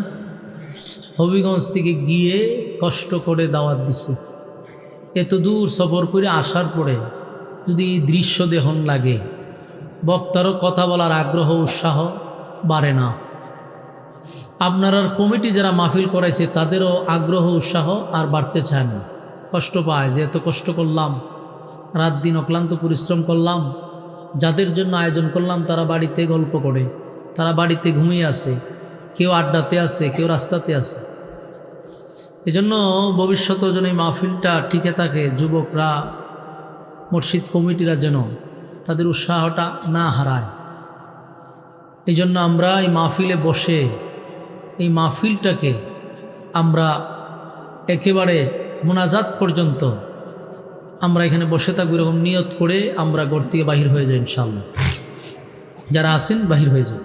হবিগঞ্জ থেকে গিয়ে কষ্ট করে দাওয়াত দিছে, এত দূর সফর করে আসার পরে যদি এই দৃশ্য দেখুন লাগে, বক্তারও কথা বলার আগ্রহ উৎসাহ বাড়ে না। আপনার কমিটি যারা মাহফিল করাইছে তাদেরও আগ্রহ উৎসাহ আর বাড়তে চায় না, কষ্ট পায় যে এত কষ্ট করলাম, রাত দিন অক্লান্ত পরিশ্রম করলাম, যাদের জন্য আয়োজন করলাম তারা বাড়িতে গল্প করে, তারা বাড়িতে ঘুমিয়ে আছে, কেউ আড্ডাতে আছে, কেউ রাস্তাতে আছে। এজন্য ভবিষ্যতেও যেন এই মাহফিলটা টিকে থাকে, যুবকরা মসজিদ কমিটিরা যেন তাদের উৎসাহটা না হারায়। এই জন্য আমরা এই মাহফিলে বসে এই মাহফিলটাকে আমরা একেবারে মোনাজাত পর্যন্ত আমরা এখানে বসে থাকবো এরকম নিয়ত করে আমরা ঘর থেকে বাহির হয়ে যাই ইনশাআল্লাহ। যারা আসেন বাহির হয়ে যায়।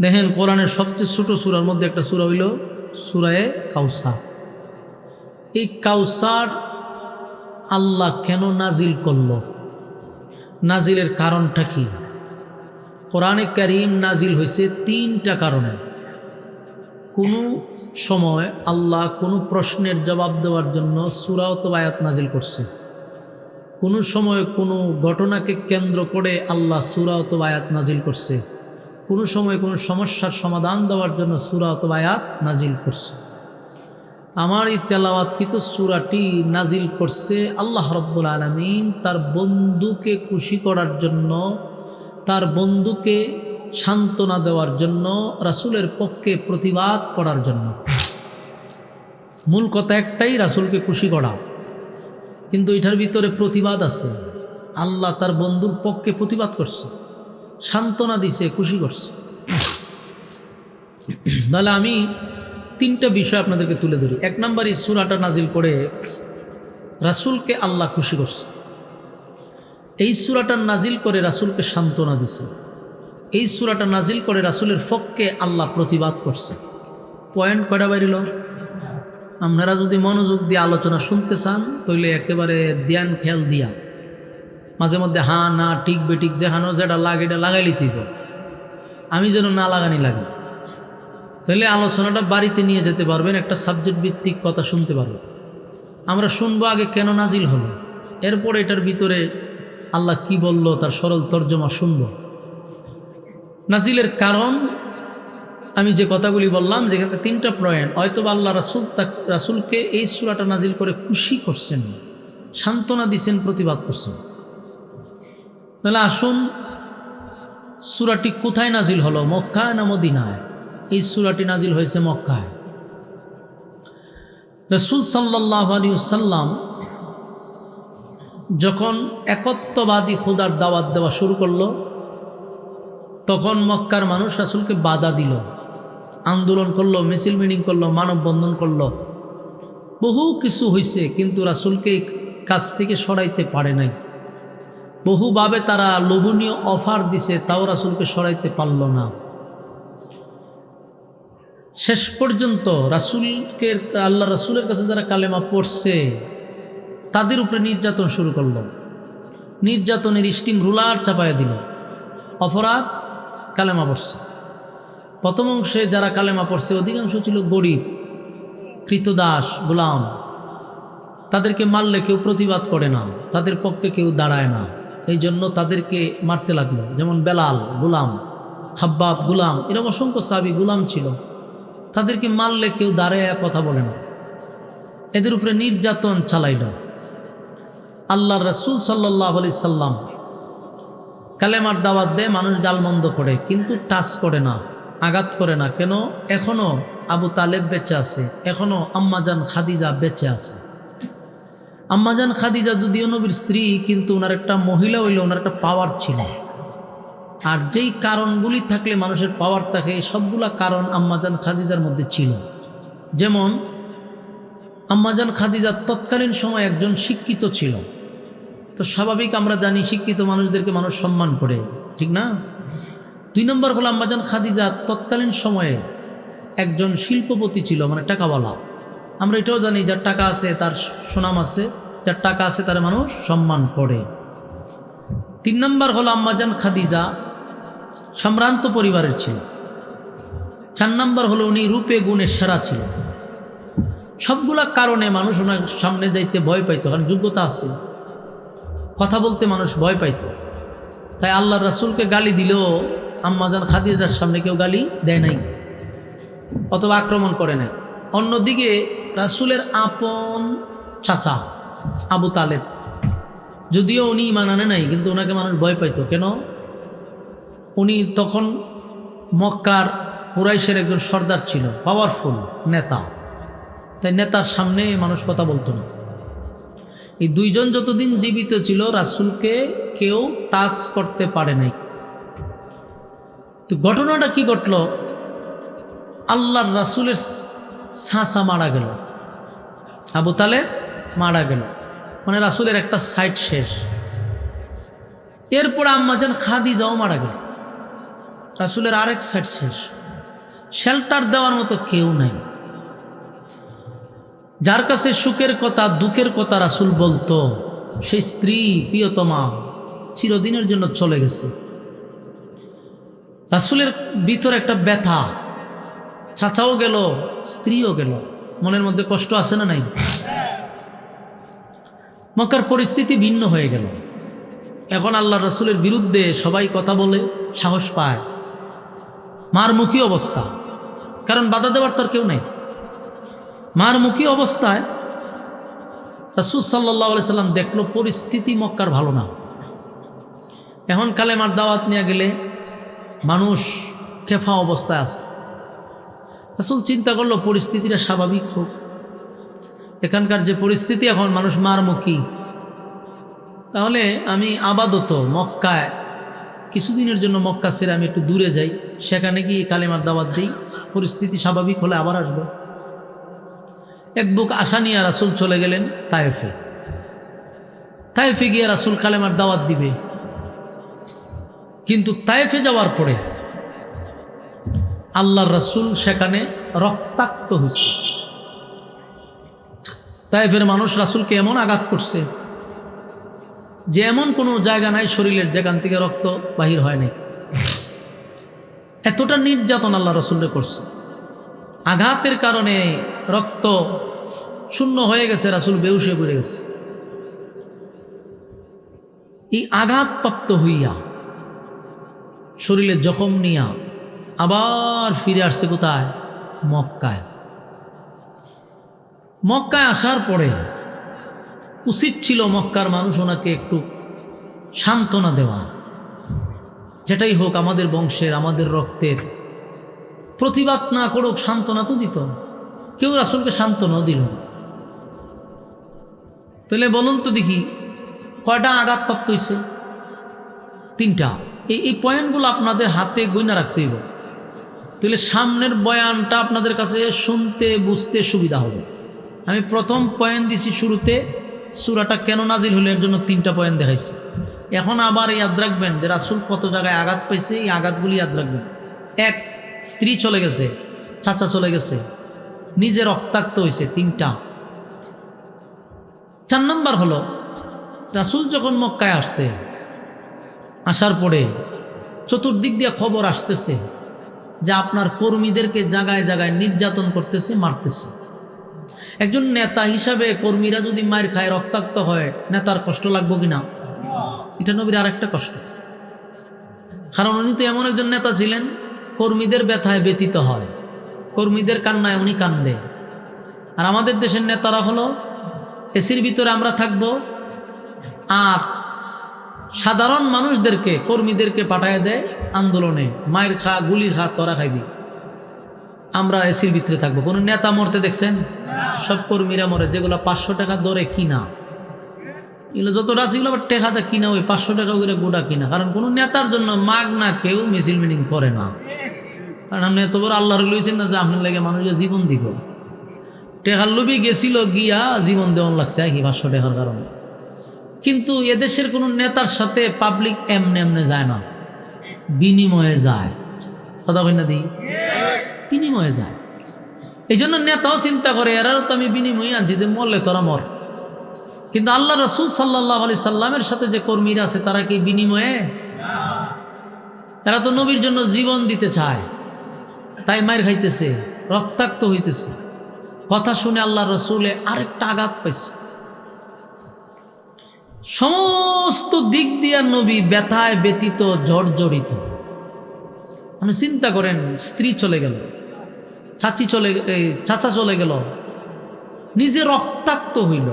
দেখেন কোরআনের সবচেয়ে ছোট সূরার মধ্যে একটা সূরা হইল সূরায়ে কাউসার। এই কাউসার আল্লাহ কেন নাজিল করল, নাজিলের কারণটা কি? কোরআনে কারীম নাজিল হয়েছে 3টা কারণে। কোনো সময় আল্লাহ কোনো প্রশ্নের জবাব দেওয়ার জন্য সূরা অথবা আয়াত নাজিল করছে, কোনো সময় কোনো ঘটনাকে কেন্দ্র করে আল্লাহ সূরা অথবা আয়াত নাজিল করছে, কোনো সময় কোনো সমস্যার সমাধান দেওয়ার জন্য সূরা অথবা আয়াত নাজিল করছে। আমার এই তেলাওয়াতকৃত সূরাটি নাজিল করছে আল্লাহ রাব্বুল আলামিন তার বন্ধুকে খুশি করার জন্য, তার বন্ধুকে সান্ত্বনা দেওয়ার জন্য, রাসূলের পক্ষে প্রতিবাদ করার জন্য। মূল কথা একটাই, রাসূলকে খুশি করা, কিন্তু এটার ভিতরে প্রতিবাদ আছে। আল্লাহ তার বন্ধুর পক্ষে প্রতিবাদ করছে, সান্ত্বনা দিছে, খুশি করছে। তাহলে আমি 3টা বিষয় আপনাদেরকে তুলে ধরি। 1 নম্বর, এই সূরাটা নাজিল করে রাসূলকে আল্লাহ খুশি করছে। এই সূরাটা নাজিল করে রাসূলকে সান্ত্বনা দিছে। এই সূরাটা নাজিল করে রাসূলের পক্ষে আল্লাহ প্রতিবাদ করছে। পয়েন্ট কয়টা বাইরিল? আপনারা যদি মনোযোগ দিয়ে আলোচনা শুনতে চান তাহলে একেবারে ধ্যান খেয়াল দিয়া মাঝে মধ্যে হ্যাঁ না ঠিক বেঠিক যেখানে যেটা লাগে এটা লাগাইলি ঠিক, আমি যেন না লাগানি লাগে, তাহলে আলোচনাটা বাড়িতে নিয়ে যেতে পারবেন, একটা সাবজেক্ট ভিত্তিক কথা শুনতে পারবেন। আমরা শুনবো আগে কেন নাজিল হলো, এরপর এটার ভিতরে আল্লাহ কি বলল তার সরল তর্জমা শুনব। নাজিলের কারণ আমি যে কথাগুলি বললাম, যেখানে 3টা পয়েন্ট, হয়তো আল্লাহ রাসূলকে এই সূরাটা নাজিল করে খুশি করছেন, সান্ত্বনা দিচ্ছেন, প্রতিবাদ করছেন। তাহলে আসুন, সূরাটি কোথায় নাজিল হলো, মক্কায় না মদিনায়? এই সূরাটি নাজিল হয়েছে মক্কায়। রাসূল সাল্লাল্লাহু আলাইহি ওয়াসাল্লাম যখন একত্ববাদী খোদার দাওয়াত দেওয়া শুরু করলো, তখন মক্কার মানুষ রাসূলকে বাধা দিল, আন্দোলন করলো, মিছিল মিটিং করলো, মানববন্ধন করলো, বহু কিছু হয়েছে, কিন্তু রাসূলকে কাছ থেকে সরাইতে পারে নাই। বহুভাবে তারা লোভনীয় অফার দিছে, তাও রাসূলকে সরাইতে পারল না। শেষ পর্যন্ত রাসূলকে, আল্লাহ রাসূলের কাছে যারা কালেমা পড়ছে তাদের উপরে নির্যাতন শুরু করলো, নির্যাতনের স্টিম রুলার চাপায় দিল। অপরাধ, কালেমা পড়ছে। প্রথম অংশে যারা কালেমা পড়ছে অধিকাংশ ছিল গরিব, কৃতদাস, গোলাম। তাদেরকে মারলে কেউ প্রতিবাদ করে না, তাদের পক্ষে কেউ দাঁড়ায় না, এই জন্য তাদেরকে মারতে লাগলো। যেমন বেলাল গোলাম, খাব্বাব গোলাম, এরকম অসংখ্য সাহাবী গোলাম ছিল। তাদেরকে মারলে কেউ দাঁড়ায় কথা বলে না, এদের উপরে নির্যাতন চালাইল। আল্লাহর রাসূল সাল্লাল্লাহু আলাইহি সাল্লাম কালেমার দাওয়াত দেয়, মানুষ গালমন্দ করে, কিন্তু টাচ করে না, আঘাত করে না। কেন? এখনো আবু তালেব বেঁচে আছে, এখনো আম্মাজান খাদিজা বেঁচে আছে। আম্মাজান খাদিজা যদিও নবীর স্ত্রী, কিন্তু ওনার একটা মহিলা হইলে ওনার একটা পাওয়ার ছিল। আর যেই কারণগুলি থাকলে মানুষের পাওয়ার থাকে, সবগুলা কারণ আম্মাজান খাদিজার মধ্যে ছিল। যেমন আম্মাজান খাদিজা তৎকালীন সময় একজন শিক্ষিত ছিল, তো স্বাভাবিক আমরা জানি শিক্ষিত মানুষদেরকে মানুষ সম্মান করে, ঠিক না? 2 নম্বর হলো আম্মাজান খাদিজা তৎকালীন সময়ে একজন শিল্পপতি ছিল, মানে টাকাওয়ালা। আমরা এটাও জানি যার টাকা আছে তার সুনাম আছে, যার টাকা আছে তার মানুষ সম্মান করে। 3 নম্বর হলো আম্মাজান খাদিজা সম্ভ্রান্ত পরিবারের ছিল। 4 নম্বর হলো উনি রূপে গুণে সেরা ছিল। সবগুলা কারণে মানুষ ওনার সামনে যাইতে ভয় পাইত, কারণ যোগ্যতা আছে, কথা বলতে মানুষ ভয় পাইত। তাই আল্লাহর রাসূলকে গালি দিলেও আম্মাজান খাদিজার সামনে কেউ গালি দেয় নাই অথবা আক্রমণ করে নাই। অন্যদিকে রাসূলের আপন চাচা আবু তালেব, যদিও উনি ঈমান আনে নাই, কিন্তু ওনাকে মানুষ ভয় পাইত। কেন? উনি তখন মক্কার কুরাইশের একজন সর্দার ছিল, পাওয়ারফুল নেতা। তাই নেতার সামনে মানুষ কথা বলতো না। এই 2 জন যতদিন জীবিত ছিল রাসূলকে কেউ টাচ করতে পারে নাই। তো ঘটনাটা কি ঘটল? আল্লাহর রাসূলের চাচা মারা গেল, আবু তালেব মারা গেল, মানে রাসূলের একটা সাইড শেষ। এরপরে আম্মাজান খাদিজাও মারা গেল, রাসূলের আরেক সাইড শেষ। শেল্টার দেওয়ার মতো কেউ নাই। যার কাছে সুখের কথা, দুঃখের কথা রাসূল বলতো, সেই স্ত্রী প্রিয়তমা চিরদিনের জন্য চলে গেছে। রাসূলের ভিতরে একটা ব্যথা, চাচাও গেল, স্ত্রীও গেল, মনের মধ্যে কষ্ট আছে না নাই? মক্কার পরিস্থিতি ভিন্ন হয়ে গেল। এখন আল্লাহ রাসূলের বিরুদ্ধে সবাই কথা বলে, সাহস পায়, মারমুখী অবস্থা, কারণ বাধা দেওয়ার তার কেউ নেই। মারমুখী অবস্থায় রাসূল সাল্লাল্লাহু আলাইহি সাল্লাম দেখলো পরিস্থিতি মক্কার ভালো না। এখন কালেমার দাওয়াত নিয়ে গেলে মানুষ খেফা অবস্থায় আছে। রাসূল চিন্তা করলো পরিস্থিতিটা স্বাভাবিক হোক। এখানকার যে পরিস্থিতি, এখন মানুষ মারমুখী, তাহলে আমি আপাতত মক্কায় কিছুদিনের জন্য মক্কা ছেড়ে আমি একটু দূরে যাই, সেখানে গিয়ে কালেমার দাওয়াত দিই, পরিস্থিতি স্বাভাবিক হলে আবার আসবো। এক বুক আশা নিয়ে রাসূল চলে গেলেন তায়েফে। তায়েফে গিয়ে রাসূল কালেমার দাওয়াত দিবে, কিন্তু তায়েফে যাওয়ার পরে আল্লাহর রাসূল সেখানে রক্তাক্ত হয়েছে। তায়েফের মানুষ রাসূলকে এমন আঘাত করছে যে এমন কোনো জায়গা নাই শরীরের যেখান থেকে রক্ত বাহির হয় নাই। এতটা নির্যাতন আল্লাহ রাসূলকে করছে, আঘাতের কারণে রক্ত শূন্য হয়ে গেছে, রাসূল বেহুশ হয়ে পড়ে গেছে। এই আঘাতপ্রাপ্ত হইয়া শরীরে জখম নিয়া আবার ফিরে আসছে কোথায়? মক্কায়। মক্কায় আসার পরে উচিত ছিল মক্কার মানুষ ওনাকে একটু সান্ত্বনা দেওয়া, যেটাই হোক আমাদের বংশের আমাদের রক্তের, প্রতিবাদ না করুক সান্ত্বনা তো দিত। কেউ রাসূলকে সান্ত্বনা দিল। তাহলে বলুন তো দেখি কয়টা আঘাতপ্রাপ্ত হয়েছে? 3টা। এই পয়েন্টগুলো আপনাদের হাতে গইনা রাখতে হইব, তাহলে সামনের বয়ানটা আপনাদের কাছে শুনতে বুঝতে সুবিধা হবে। আমি প্রথম পয়েন্ট দিছি শুরুতে, সূরাটা কেন নাজিল হলো এর জন্য 3টা পয়েন্ট দেখাইছি। এখন আবার ইয়াদ রাখবেন যে রাসূল কত জায়গায় আঘাত পাইছে, এই আঘাতগুলি ইয়াদ রাখবেন। 1, স্ত্রী চলে গেছে, চাচা চলে গেছে, নিজে রক্তাক্ত হয়েছে 3টা। 4 নম্বর হলো রাসূল যখন মক্কায় আসছে, আসার পরে চতুর্দিক দিয়ে খবর আসতেছে যে আপনার কর্মীদেরকে জায়গায় জায়গায় নির্যাতন করতেছে, মারতেছে। একজন নেতা হিসাবে কর্মীরা যদি মার খায়, রক্তাক্ত হয়, নেতার কষ্ট লাগবো কিনা? এটা নবীর আরেকটা কষ্ট। কারণ উনি তো এমন একজন নেতা ছিলেন, কর্মীদের ব্যথায় ব্যতীত হয়, কর্মীদের কান্নায় উনি কান্দে। আর আমাদের দেশের নেতারা হলো এসির ভিতরে আমরা থাকব, আর সাধারণ মানুষদেরকে, কর্মীদেরকে পাঠায় দেয় আন্দোলনে, মায়ের খা, গুলি খা, তোরা খাইবি, আমরা এসির ভিতরে থাকবো। কোনো নেতা মরতে দেখছেন? সব কর্মীরা মরে, যেগুলো 500 টাকা দরে কিনা, এগুলো যত রাশিগুলো আবার টেকাতে কিনা, ওই 500 টাকা করে গোটা কিনা। কারণ কোনো নেতার জন্য মাগ না কেউ মিছিল মিটিং করে না, কারণ আপনি এত বড় আল্লাহর লইছেন না যে আপনার লাগে মানুষের জীবন দিব। টেকার লোভি গেছিল, গিয়া জীবন দেওয়ান লাগছে কি 500 টাকার কারণে। কিন্তু এদেশের কোনো নেতার সাথে পাবলিক এমনে এমনে যায় না, বিনিময়ে যায়। কথা বই না দিই, বিনিময়ে যায়। এই জন্য নেতাও চিন্তা করে এরাও তো আমি বিনিময়ে আনছি, যে মরলে তোরা মর। কিন্তু আল্লাহ রাসূল সাল্লাল্লাহু আলাইহি সাল্লামের সাথে যে কর্মীরা আছে তারা কি বিনিময়ে? এরা তো নবীর জন্য জীবন দিতে চায়, তাই মার খাইতেছে, রক্তাক্ত হইতেছে। কথা শুনে আল্লাহ রাসূলে আরেকটা আঘাত পাইছে। সমস্ত দিক দিয়ে নবী ব্যথায় ব্যতীত, জর্জরিত। আপনি চিন্তা করেন, স্ত্রী চলে গেল, চাচা চলে গেল, নিজে রক্তাক্ত হইল,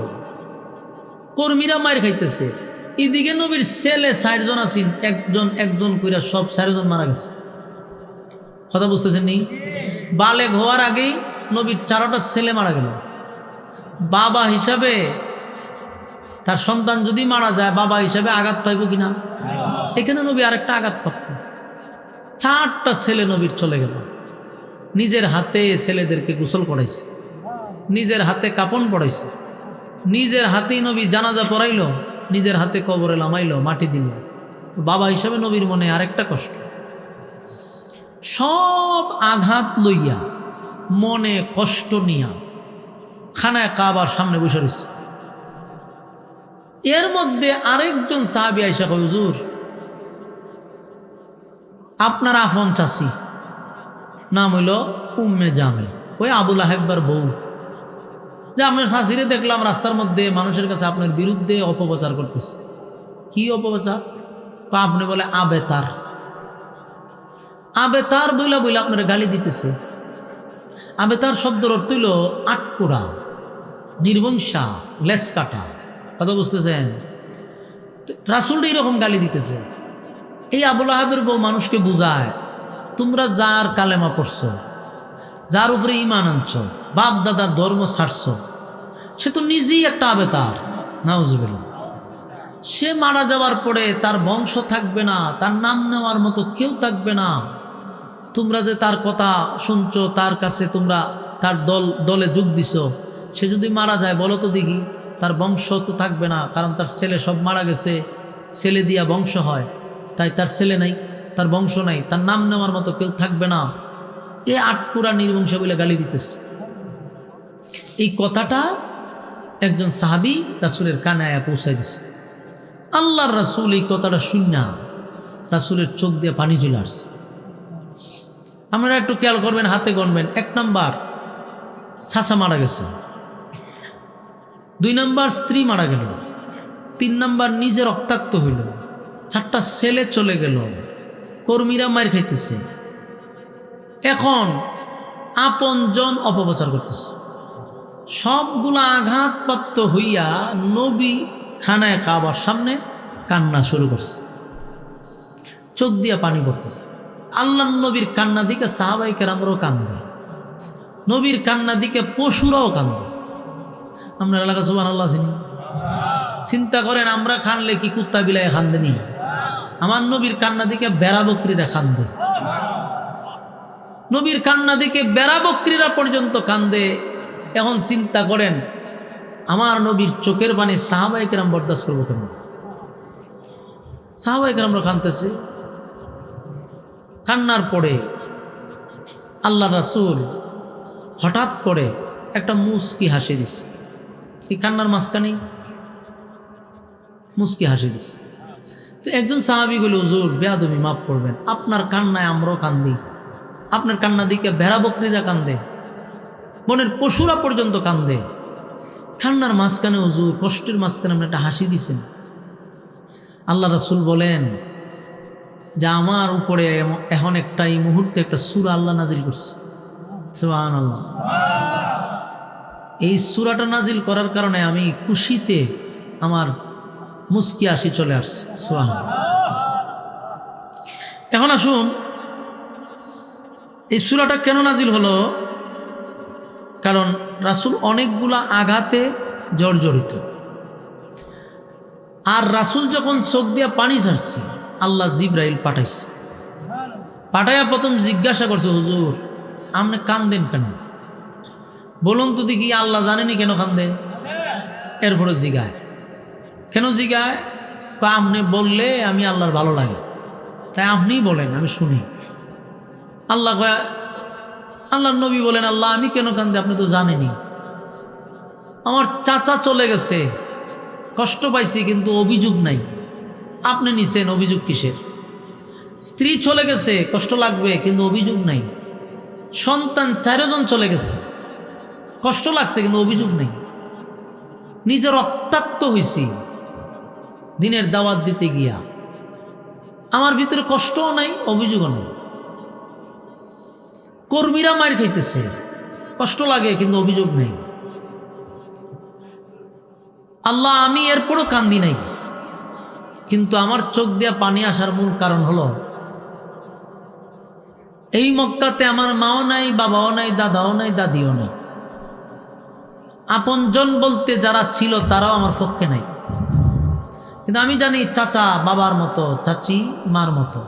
কর্মীরা মার খাইতেছে। এদিকে নবীর ছেলে 4 জন আছেন, একজন কইরা সব 4 জন মারা গেছে। কথা বুঝতেছেন নি? বালেগ হওয়ার আগেই নবীর 4টা ছেলে মারা গেল। বাবা হিসাবে তার সন্তান যদি মারা যায়, বাবা হিসাবে আঘাত পাইব কিনা? এখানে নবী আরেকটা আঘাত প্রাপ্ত। 4টা ছেলে নবীর চলে গেল। নিজের হাতে ছেলেদেরকে গোসল করাইছে, নিজের হাতে কাপন পড়াইছে, নিজের হাতেই নবী জানাজা পড়াইল, নিজের হাতে কবরে লামাইল, মাটি দিল। বাবা হিসাবে নবীর মনে আরেকটা কষ্ট। সব আঘাত লইয়া, মনে কষ্ট নিয়া খানায় কাবার সামনে বসে রয়েছে। এর মধ্যে আরেকজন সাহাবী আয়েশা কয়, হুজুর আপনার আফন চাচি, নাম হইল উম্মে জামে, ওই আবু লাহেবের বউ, যে আপনার চাচিরে দেখলাম রাস্তার মধ্যে মানুষের কাছে আপনার বিরুদ্ধে অপপ্রচার করতেছে। কি অপপ্রচার? আপনি বলে আবেতার, আবেতার বইলা বইলা আপনার গালি দিতেছে। আবেতার শব্দের অর্থ হইল আটকুড়া, নির্বংশা, লেস কাটা। কথা বুঝতেছেন? রাসূল এরকম গালি দিতেছে। এই আবু লাহাবের বউ মানুষকে বুঝায়, তোমরা যার কালেমা পড়ছো, যার উপরে ঈমান আনছো, বাপ দাদার ধর্ম ছাড়ছো, সে তো নিজেই একটা আবেতার। নাউজুবিল্লাহ। সে মারা যাওয়ার পরে তার বংশ থাকবে না, তার নাম নেওয়ার মতো কেউ থাকবে না। তোমরা যে তার কথা শুনছো, তার কাছে তোমরা তার দলে যোগ দিছো, সে যদি মারা যায় বলো তো দেখি, তার বংশ তো থাকবে না, কারণ তার ছেলে সব মারা গেছে, ছেলে দিয়া বংশ হয়, তাই তার ছেলে নাই, তার বংশ নাই, তার নাম নেওয়ার মতো কেউ থাকবে না। এ আটকুরা নির্বংশ বলে গালি দিতেছে। এই কথাটা একজন সাহাবী রাসূলের কানে আয়া পৌঁছাই দিছে। আল্লাহর রাসূল এই কথাটা শুননা রাসূলের চোখ দিয়ে পানি চলে আসছে। আপনারা একটু খেয়াল করবেন, হাতে গণবেন। 1 নাম্বার চাচা মারা গেছে, 2 নাম্বার স্ত্রী মারা গেল, 3 নাম্বার নিজে রক্তাক্ত হইল, 4টা ছেলে চলে গেল, কর্মীরা মার খাইতেছে, এখন আপনজন অপপ্রচার করতেছে। সবগুলা আঘাতপ্রাপ্ত হইয়া নবী খানায় কাবার সামনে কান্না শুরু করছে, চোখ দিয়া পানি পড়তেছে। আল্লাহ নবীর কান্না দিকে সাহাবায়ে কেরামরাও কান্দে, নবীর কান্না দিকে পশুরাও কান্দে। আমরা এলাকা সুবহানাল্লাহ চিনি, চিন্তা করেন আমরা খানলে কি কুত্তা বিলায় খান্দে? আমার নবীর কান্না দিকে বেড়া বকরিরা কান্দে, নবীর কান্না দিকে বেড়া বকরিরা পর্যন্ত কান্দে। এখন চিন্তা করেন আমার নবীর চোখের পানি সাহাবায়ে কেরাম বরদাস্ত করবো কেন? সাহাবায়ে কেরামরা কাঁদতেছে। কান্নার পরে আল্লাহ রাসূল হঠাৎ করে একটা মুস্কি হাসি দিছে, এই কান্নার মাঝখানে মুস্কি হাসি দিছে। তো একজন সাহাবী বলে, হুজুর বেয়াদবি মাফ করবেন, আপনার কান্নায় আমরাও কান্দি, আপনার কান্না দিকে ভেড়া বকরিরা কান্দে, বনের পশুরা পর্যন্ত কান্দে, কান্নার মাঝখানে হুজুর কষ্টের মাঝখানে আপনি একটা হাসি দিছেন। আল্লাহ রাসূল বলেন যে আমার উপরে এখন একটা এই মুহূর্তে একটা সূরা আল্লাহ নাজিল করছে। সুবহানাল্লাহ। এই সূরাটা নাজিল করার কারণে আমি খুশিতে আমার মুস্কি হাসি চলে আসছে। সুবহানাল্লাহ। এখন আসুন এই সূরাটা কেন নাজিল হলো? কারণ রাসূল অনেকগুলা আঘাতে জর্জরিত, আর রাসূল যখন চোখ দিয়া পানি ছাড়ছে আল্লাহ জিবরাইল পাঠাইছে, পাঠাইয়া প্রথম জিজ্ঞাসা করছে, হুজুর আপনি কান্দেন কেন? বলুন তো দেখি, আল্লাহ জানেনি কেন কান্দে? এরপরে জিগায়, কেন জিগায়? আপনি বললে আমি আল্লাহর ভালো লাগে, তাই আপনিই বলেন আমি শুনি। আল্লাহর নবী বলেন, আল্লাহ আমি কেন কান্দে আপনি তো জানেনি। আমার চাচা চলে গেছে, কষ্ট পাইছি কিন্তু অভিযোগ নাই, আপনি নিছেন, অভিযোগ কিসের? স্ত্রী চলে গেছে, কষ্ট লাগবে কিন্তু অভিযোগ নাই। সন্তান 4 জন চলে গেছে, কষ্ট লাগছে কিন্তু অভিযোগ নেই। নিজে রক্তাক্ত হয়েছি দিনের দাওয়াত দিতে গিয়া, আমার ভিতরে কষ্টও নাই, অভিযোগও নাই। কর্মীরা মার খাইতেছে, কষ্ট লাগে কিন্তু অভিযোগ নেই। আল্লাহ আমি এরপরও কান্দি নাই, কিন্তু আমার চোখ দিয়া পানি আসার মূল কারণ হলো এই মক্কাতে আমার মাও নাই, বাবাও নাই, দাদাও নাই, দাদিও নাই। আপনজন বলতে যারা ছিল তারাও আমার পক্ষে নাই। কিন্তু আমি জানি চাচা বাবার মতো, চাচি মার মতো,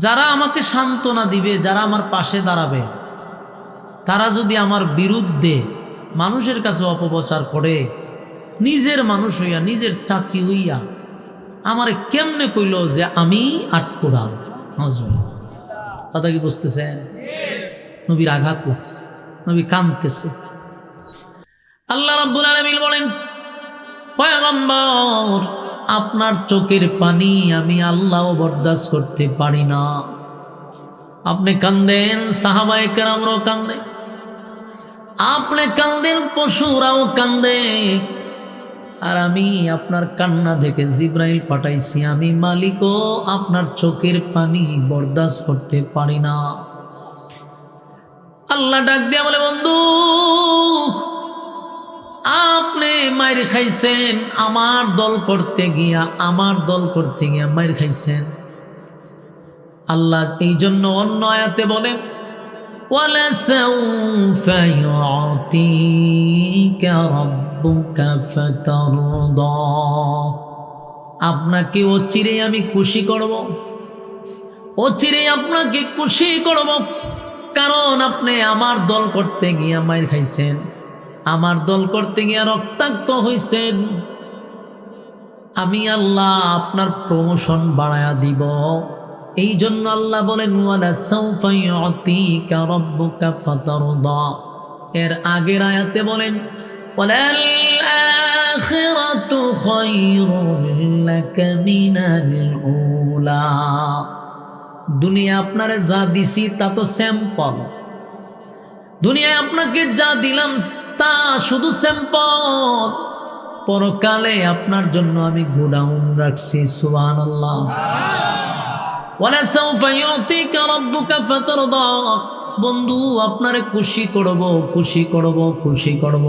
যারা আমাকে সান্ত্বনা দিবে, যারা আমার পাশে দাঁড়াবে, তারা যদি আমার বিরুদ্ধে মানুষের কাছে অপপ্রচার করে, নিজের মানুষ হইয়া, নিজের চাচি হইয়া আমারে কেমনে কইল যে আমি আটকুড়াল। কথা কি বুঝতেছেন? নবীর আঘাত লাগছে, নবী কাঁদতেছে। আল্লাহ রাব্বুল আলামিন বলেন, পয়গম্বর আপনার চোখের পানি আমি আল্লাহও বরদাস্ত করতে পারি না। আপনি কান্দেন, সাহাবায়ে কেরামরাও কান্দে, আপনি কান্দেন, পশুরাও কান্দে, আর আমি আপনার কান্না দেখে জিবরাইল পাঠাইছি, আমি মালিকও আপনার চোখের পানি বরদাস্ত করতে পারি না। আল্লাহ ডাক দিয়া বলে, বন্ধু আপনি মাইর খাইছেন আমার দল করতে গিয়া, আমার দল করতে গিয়া মাইর খাইছেন। আল্লাহ এই জন্য অন্য আয়াতে বলেন, ওয়ালা সাউফা ইউতিকা রাব্বুকা ফাতারদা, আপনাকে অচিরে আমি খুশি করব, অচিরে আপনাকে খুশি করব, কারণ আপনি আমার দল করতে গিয়া মাইর খাইছেন, আমার দল করতে গিয়া রক্তাক্ত হইছেন। আমি আল্লাহ আপনার প্রমোশন বাড়ায়া দিব। এই জন্য আল্লাহ বলেন, ওয়ালা সাউফা ইউতিকা রাব্বুকা ফাতারদা। এর আগের আয়াতে বলেন, ওয়ালাল আখিরাতু খায়রুল লাকা মিনাল উলা। দুনিয়া আপনারে যা দিছি তা তো স্যাম্পল, দুনিয়ায় আপনাকে যা দিলাম তা শুধু স্যাম্পল, পরকালে আপনার জন্য আমি গোডাউন রাখছি। সুবহানাল্লাহ। ওয়ালা সাউফা ইউতিকা রাব্বুকা ফাতারদা। বন্ধু আপনারে খুশি করব, খুশি করব, খুশি করব।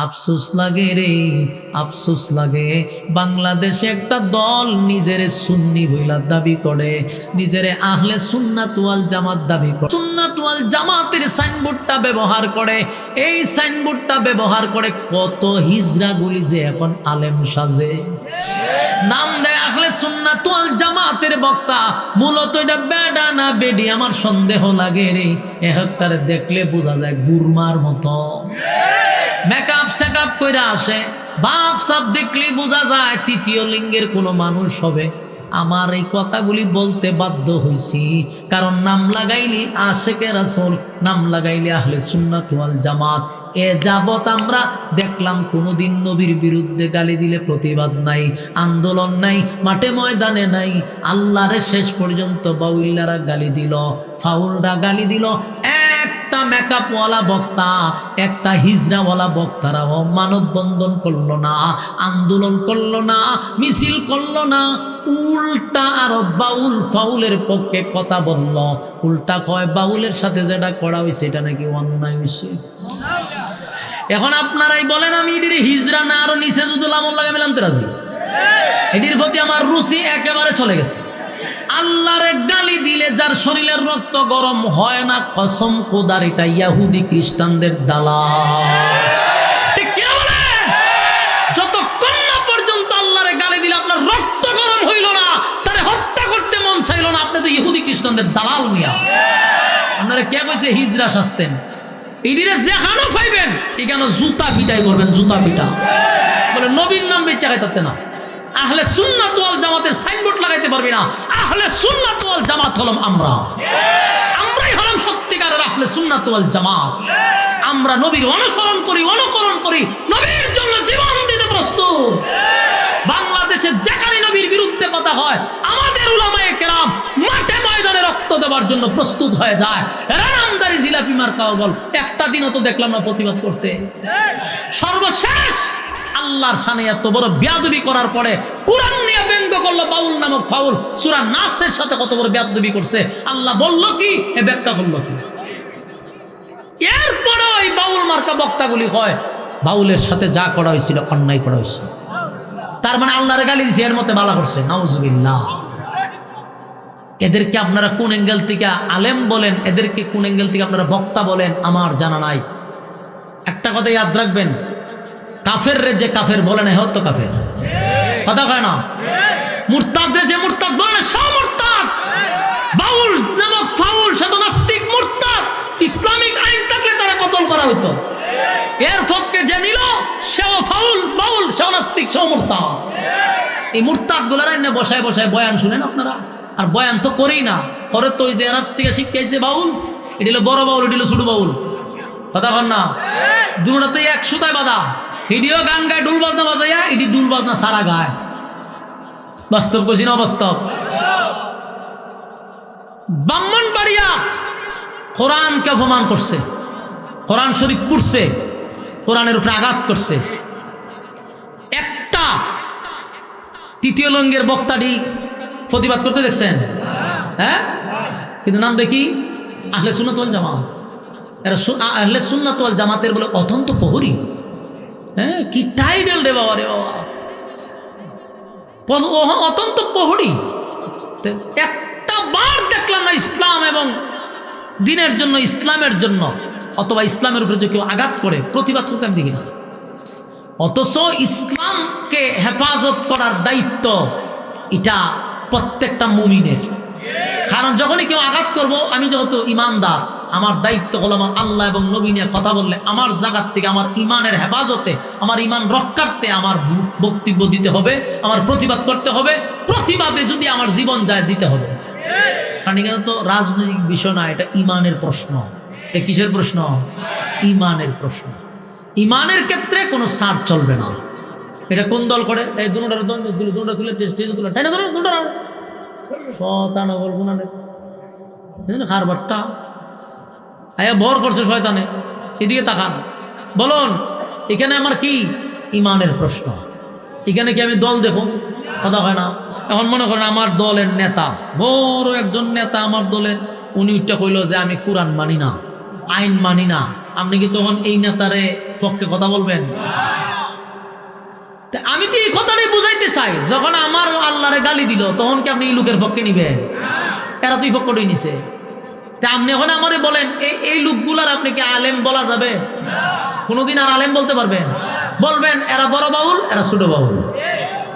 আফসোস লাগে রে, আফসোস লাগে, বাংলাদেশে একটা দল নিজেরে সুন্নি বইলা দাবি করে, নিজেরে আহলে সুন্নাত ওয়াল জামাত দাবি করে, সুন্নাত ওয়াল জামাতের সাইনবোর্ডটা ব্যবহার করে। এই সাইনবোর্ডটা ব্যবহার করে কত হিজড়াগুলি যে এখন আলেম সাজে, নাম দেয় আহলে সুন্নাত ওয়াল জামাতের বক্তা। মূলত এটা বেডা না বেডি আমার সন্দেহ লাগে রে। একটারে দেখলে বোঝা যায় গুরমার মতো, মেকআপ সেকআপ কইরা আসে, বাপ সাপ দেখলে বোঝা যায় তৃতীয় লিঙ্গের কোনো মানুষ হবে। আমার এই কথাগুলি বলতে বাধ্য হইছি, কারণ নাম লাগাইলি আশেকে রাসূল, নাম লাগাইলি আহলে সুন্নাত ওয়াল জামাত। এ যাবত আমরা দেখলাম কোনোদিন নবীর বিরুদ্ধে গালি দিলে প্রতিবাদ নাই, আন্দোলন নাই, মাঠে ময়দানে নাই। আল্লাহরে শেষ পর্যন্ত বাউল্লারা গালি দিল, ফাউলরা গালি দিল। একটা মেকআপওয়ালা বক্তা, একটা হিজড়াওয়ালা বক্তারাও মানববন্ধন করলো না, আন্দোলন করলো না, মিছিল করলো না। উল্টা আরো বাউল ফাউলের পক্ষে কথা বলল। উল্টা কয় বাউলের সাথে যেটা করা হয়েছে এটা নাকি অন্যায় হয়েছে। এখন আপনারাই বলেন, আমি এটির হিজড়া না আরো নিচে যদি লামন লাগাই মিলাম রাজি। এটির প্রতি আমার রুচি একেবারে চলে গেছে। আল্লাহরে গালি দিলে যার শরীরের রক্ত গরম হয় না, কসম খোদার এটা ইহুদি খ্রিস্টানদের দালাল। ঠিক কি বলে? যতক্ষণ না পর্যন্ত আল্লাহরে গালি দিলে আপনার রক্ত গরম হইল না, তারে হত্যা করতে মন চাইল না, আপনি তো ইহুদি খ্রিস্টানদের দালাল মিয়া। আপনারা কে কইছে হিজড়া শাস্তেন? এদিকে যেখানে পাইবেন এখানে জুতা ফিটাই করবেন, জুতা ফিটা। বলে নবীর নাম বেচা খাইতে না, আহলে সুন্নাত ওয়াল জামাতের সাইনবোর্ড লাগাইতে পারবি না। আহলে সুন্নাত ওয়াল জামাত হলাম আমরা, আমরাই হলাম সত্যিকারের আহলে সুন্নাত ওয়াল জামাত। আমরা নবীর অনুসরণ করি, অনুকরণ করি, নবীর জন্য জীবন দিতে প্রস্তুত। বাংলাদেশে যেখানে নবীর বিরুদ্ধে কথা হয়, আমাদের উলামায়ে কেরাম মাঠে ময়দানে রক্ত দেওয়ার জন্য প্রস্তুত হয়ে যায়। রানামদারি জিলাপি মার্কাও বল, একটা দিনও তো দেখলাম না প্রতিবাদ করতে। সর্বশেষ আল্লাহর শানে এত বড় বেয়াদবি করার পরে কুরআন নিয়ে ব্যঙ্গ করলো বাউল নামক ফাউল। সূরা নাসের সাথে কত বড় বেয়াদবি করছে, আল্লাহ বলল কি, এ ব্যাখ্যা করলো কি? এরপরে ওই বাউল মার্কা বক্তাগুলি হয় বাউলের সাথে যা করা হয়েছিল অন্যায় করা হয়েছিল, তার মানে আল্লাহর গালি দিছে, এর মতে বালা করছে। নাউজুবিল্লাহ। এদেরকে আপনারা কোন অ্যাঙ্গেল থেকে আলেম বলেন, এদেরকে কোন অ্যাঙ্গেল থেকে আপনারা বক্তা বলেন আমার জানা নাই। একটা কথা ইয়াদ রাখবেন, কাফের রে যে কাফের বলে না, হতো কাফের কথা কয় না। মুরতাদ রে যে মুরতাদ বলে না, সব মুরতাদ। বাউল নামক ফাউল সে তো নাস্তিক মুরতাদ। ইসলামিক আইন থাকলে তারা কতল করা হইতো। এর পক্ষে যে নিল সেও ফাউল, বাউল, সেও নাস্তিক, সেও মুরতাদ। এই মুরতাদ গুলার আইনে বসায় বসায় বয়ান শুনেন আপনারা, আর বয়ান তো করেই না, করে তো ওই যে এনার থেকে শিখাইছে বাউল, এটি হলো বড় বাউল, এটি হলো ছোট বাউল। কথা কন না, দুটাতেই এক সুতায় বাঁধা। এটিও গান গায়, ডুল বাজনা বাজাইয়া, এটি ডুল বাজনা সারা গায়। বাস্তব কইছি না বাস্তব? ব্রাহ্মণবাড়িয়া কোরআনকে অপমান করছে, কোরআন শরীফ পড়ছে, কোরআনের উপরে আঘাত করছে। একটা তৃতীয় লিঙ্গের বক্তাটি প্রতিবাদ করতে দেখছেন? হ্যাঁ, কিন্তু নাম দেখি আহলে সুন্নাত ওয়াল জামাত। এরা আহলে সুন্নাত ওয়াল জামাতের বলে অত্যন্ত প্রহরী। হ্যাঁ, কি টাইটেল রে বাবা রে বাবা, অত্যন্ত প্রহরী। একটা বার দেখলাম না ইসলাম এবং দিনের জন্য, ইসলামের জন্য অথবা ইসলামের উপরে যে কেউ আঘাত করে প্রতিবাদ করতে আমি দেখি না। অথচ ইসলামকে হেফাজত করার দায়িত্ব এটা প্রত্যেকটা মুমিনের। কারণ যখনই কেউ আঘাত করব, আমি যেহেতু ইমানদার, আমার দায়িত্ব হলো আমার আল্লাহ এবং নবী নিয়ে কথা বললে আমার জায়গার থেকে আমার ইমানের হেফাজতে, আমার ইমান রক্ষার্থে আমার বক্তব্য দিতে হবে, আমার প্রতিবাদ করতে হবে। প্রতিবাদে যদি আমার জীবন যায় দিতে হবে। কারণ এখানে তো রাজনৈতিক বিষয় না, এটা ইমানের প্রশ্ন। এটা কিসের প্রশ্ন? ইমানের প্রশ্ন। ইমানের ক্ষেত্রে কোনো ছাড় চলবে না। এটা কোন দল করে? এই দুটা তুলে স্টেজে তুলে তাই না, দুটা শয়তানগর গুনানে খারবারটা আয়া ভর করছে শয়তানে। এদিকে তাকান, বলুন এখানে আমার কি ইমানের প্রশ্ন। এখানে কি আমি দল দেখো? কথা হয় না। এখন মনে করেন আমার দলের নেতা, বড় একজন নেতা আমার দলের, উনি উঠটা কইল যে আমি কোরআন মানি না, আইন মানি না, আপনি কি তখন এই নেতারে পক্ষে কথা বলবেন? আমি তো এই কথাটাই বুঝাইতে চাই, যখন আমার আল্লাহরে গালি দিল তখন কি আপনি এই লোকের পক্ষে নিবেন? এরা তুই পক্ষটাই নিছে। তা আপনি এখন আমারে বলেন এই লোকগুলার আপনি কি আলেম বলা যাবে? কোনোদিন আর আলেম বলতে পারবেন? বলবেন এরা বড় বাউল, এরা ছোট বাউল।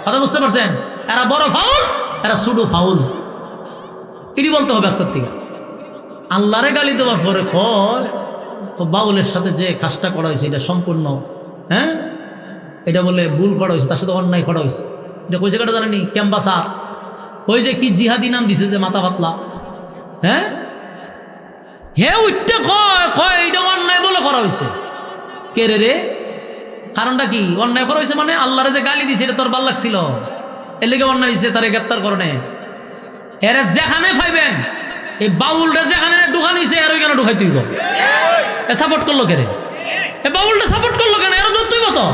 কথা বুঝতে পারছেন? এরা বড় ফাউল, এরা ছোট ফাউল, এটি বলতে হবে আজকের থেকে। আল্লাহরে গালি দেওয়ার পরে কয় তো বাউলের সাথে যে কাজটা করা হয়েছে এটা সম্পূর্ণ, হ্যাঁ, এটা বলে ভুল করা হয়েছে, তার সাথে অন্যায় করা হয়েছে। এটা কইছে কাটা জানেনি? ক্যাম্পাসার, ওই যে কি জিহাদি নাম দিছে যে মাথা পাতলা, হ্যাঁ, হে উঠতে কয় এটা অন্যায় বলে করা হয়েছে। কে রে? কারণটা কি? অন্যায় করা হয়েছে মানে আল্লাহরে যে গালি দিছে এটা তোর ভাল লাগছিল, এর লেগে অন্যায় হয়েছে, তারে গ্রেপ্তার করনে। এরা যেখানে পাইবেন এই বাউলটা যেখানে ঢুকানো হয়েছে এর ওইখানে ঢুকাই তুইব। এ সাপোর্ট করলো কে রে? এ বাউলটা সাপোর্ট করলো কেন? এরা ধর তুইব তো।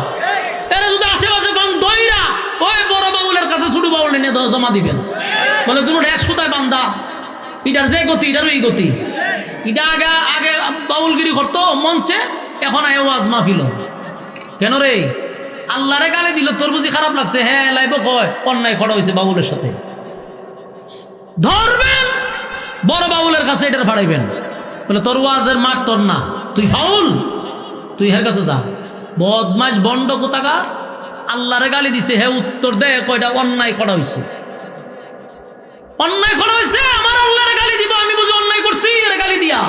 এরা যদি আশেপাশে পান দইরা ওই বড় বাউলের কাছে ছোট বাউল নিয়ে জমা দিবেন, বলে তুমি এক সুতায় বান্ধা, এটার যে গতি এটারও এই গতি। এটা আগে বাউলগিরি করতো মঞ্চে, এখন আয় ওয়াজ মাহফিল। কেন রে? আল্লাহরে গালি দিল, তোর বুঝি খারাপ লাগছে? হ্যাঁ লাইব কয় অন্যায় করা হয়েছে বাউলের সাথে। ধরবেন বড় বাউলের কাছে এটার ফাড়াইবেন, বলে তোর ওয়াজের মাঠ তোর না, তুই ফাউল, তুই হের কাছে যা। বদমাইশ বন্ড কোথাকার, আল্লাহরে গালি দিছে, হে উত্তর দে কয়টা অন্যায় করা হয়েছে। অন্যায় করা হয়েছে, আমার আল্লাহরে গালি দিব, আমি বুঝি অন্যায় করছি এর গালি দিয়া।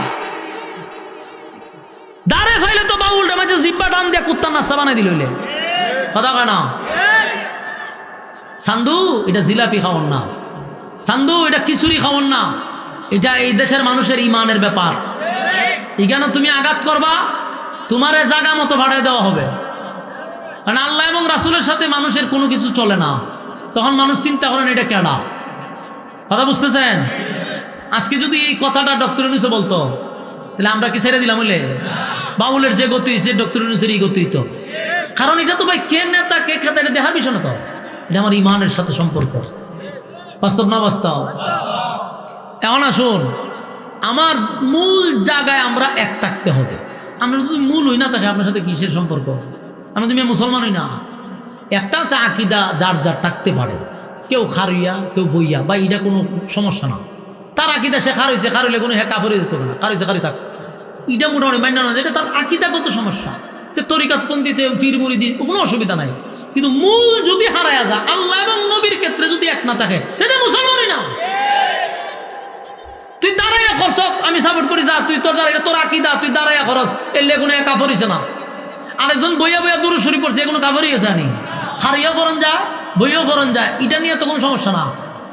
দাঁড়ে ফাইলে তো বাউলটা মাঝে জিব্বা টান দিয়া কুত্তা নাস্তা বানাই দিল। কথা কয় না? সান্ধু এটা জিলাপি খাওয়ান না, সান্ধু এটা খিচুড়ি খাওয়ান না, এটা এই দেশের মানুষের ইমানের ব্যাপার। এখানে তুমি আঘাত করবা, তোমার জায়গা মতো ভাড়ায় দেওয়া হবে। কারণ আল্লাহ এবং রাসূলের সাথে মানুষের কোনো কিছু চলে না। তখন মানুষ চিন্তা করেন এটা কেডা। কথা বুঝতেছেন? আজকে যদি এই কথাটা ডক্টর ইউনূস বলতো তাহলে আমরা কি ছেড়ে দিলাম? হইলে বাউলের যে গতি সে ডক্টর ইউনূসের এই গতি তো। কারণ এটা তো ভাই কে নেতা কে খেতা এটা দেখার বিষয় না তো, এটা আমার ইমানের সাথে সম্পর্ক। বাস্তব না বাস্তব? এখন আসুন, আমার মূল জায়গায় আমরা এক থাকতে হবে। আমরা যদি মূল হই না থাকে আপনার সাথে কিসের সম্পর্ক? আমরা তুমি মুসলমান হই না। একটা আছে আকিদা, যার যার থাকতে পারে, কেউ খারুইয়া কেউ বইয়া, বা এটা কোনো সমস্যা না। তার আকিদা সে খার হয়েছে, খার হইলে কোনো হ্যাঁ কাপড়ে যেত না, খার হয়েছে খারি থাক, এটা মোটামুটি মান্য না, এটা তার আকিদাগত সমস্যা। যে তরিকাতপন্থীতে পীর মুরিদি কোনো অসুবিধা নাই, কিন্তু মূল যদি হারায়া যায়, আল্লাহ এবং নবীর ক্ষেত্রে যদি এক না থাকে, এটা মুসলমানই না। তুই দাঁড়াইয়া খরচ, আমি সাপোর্ট করি, যা তুই তোর দাঁড়াই, তোর আকিদা, তুই দাঁড়াইয়া খরচ, এলে কোনো কাপড় হয়েছে না। আরেকজন বইয়া বইয়া দূরে সরি পড়ছে, এগুলো কাপড়ই গেছে আনি, হারিয়া ফরন যা, বইও ফরন যায়, এটা নিয়ে তো কোনো সমস্যা না।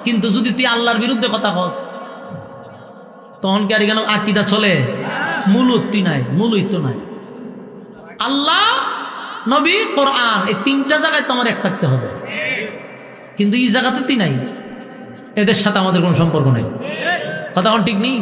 কিন্তু যদি তুই আল্লাহর বিরুদ্ধে কথা কস, তখন কি আর এখানে আকিদা চলে? মূল উক্তি নাই, মূল ঐক্য নাই। আল্লাহ, নবী, কোরআন, এই তিনটা জায়গায় তোমার এক থাকতে হবে। কিন্তু এই জায়গাতে তুই নাই, এদের সাথে আমাদের কোনো সম্পর্ক নেই। কথা ঠিক নেই।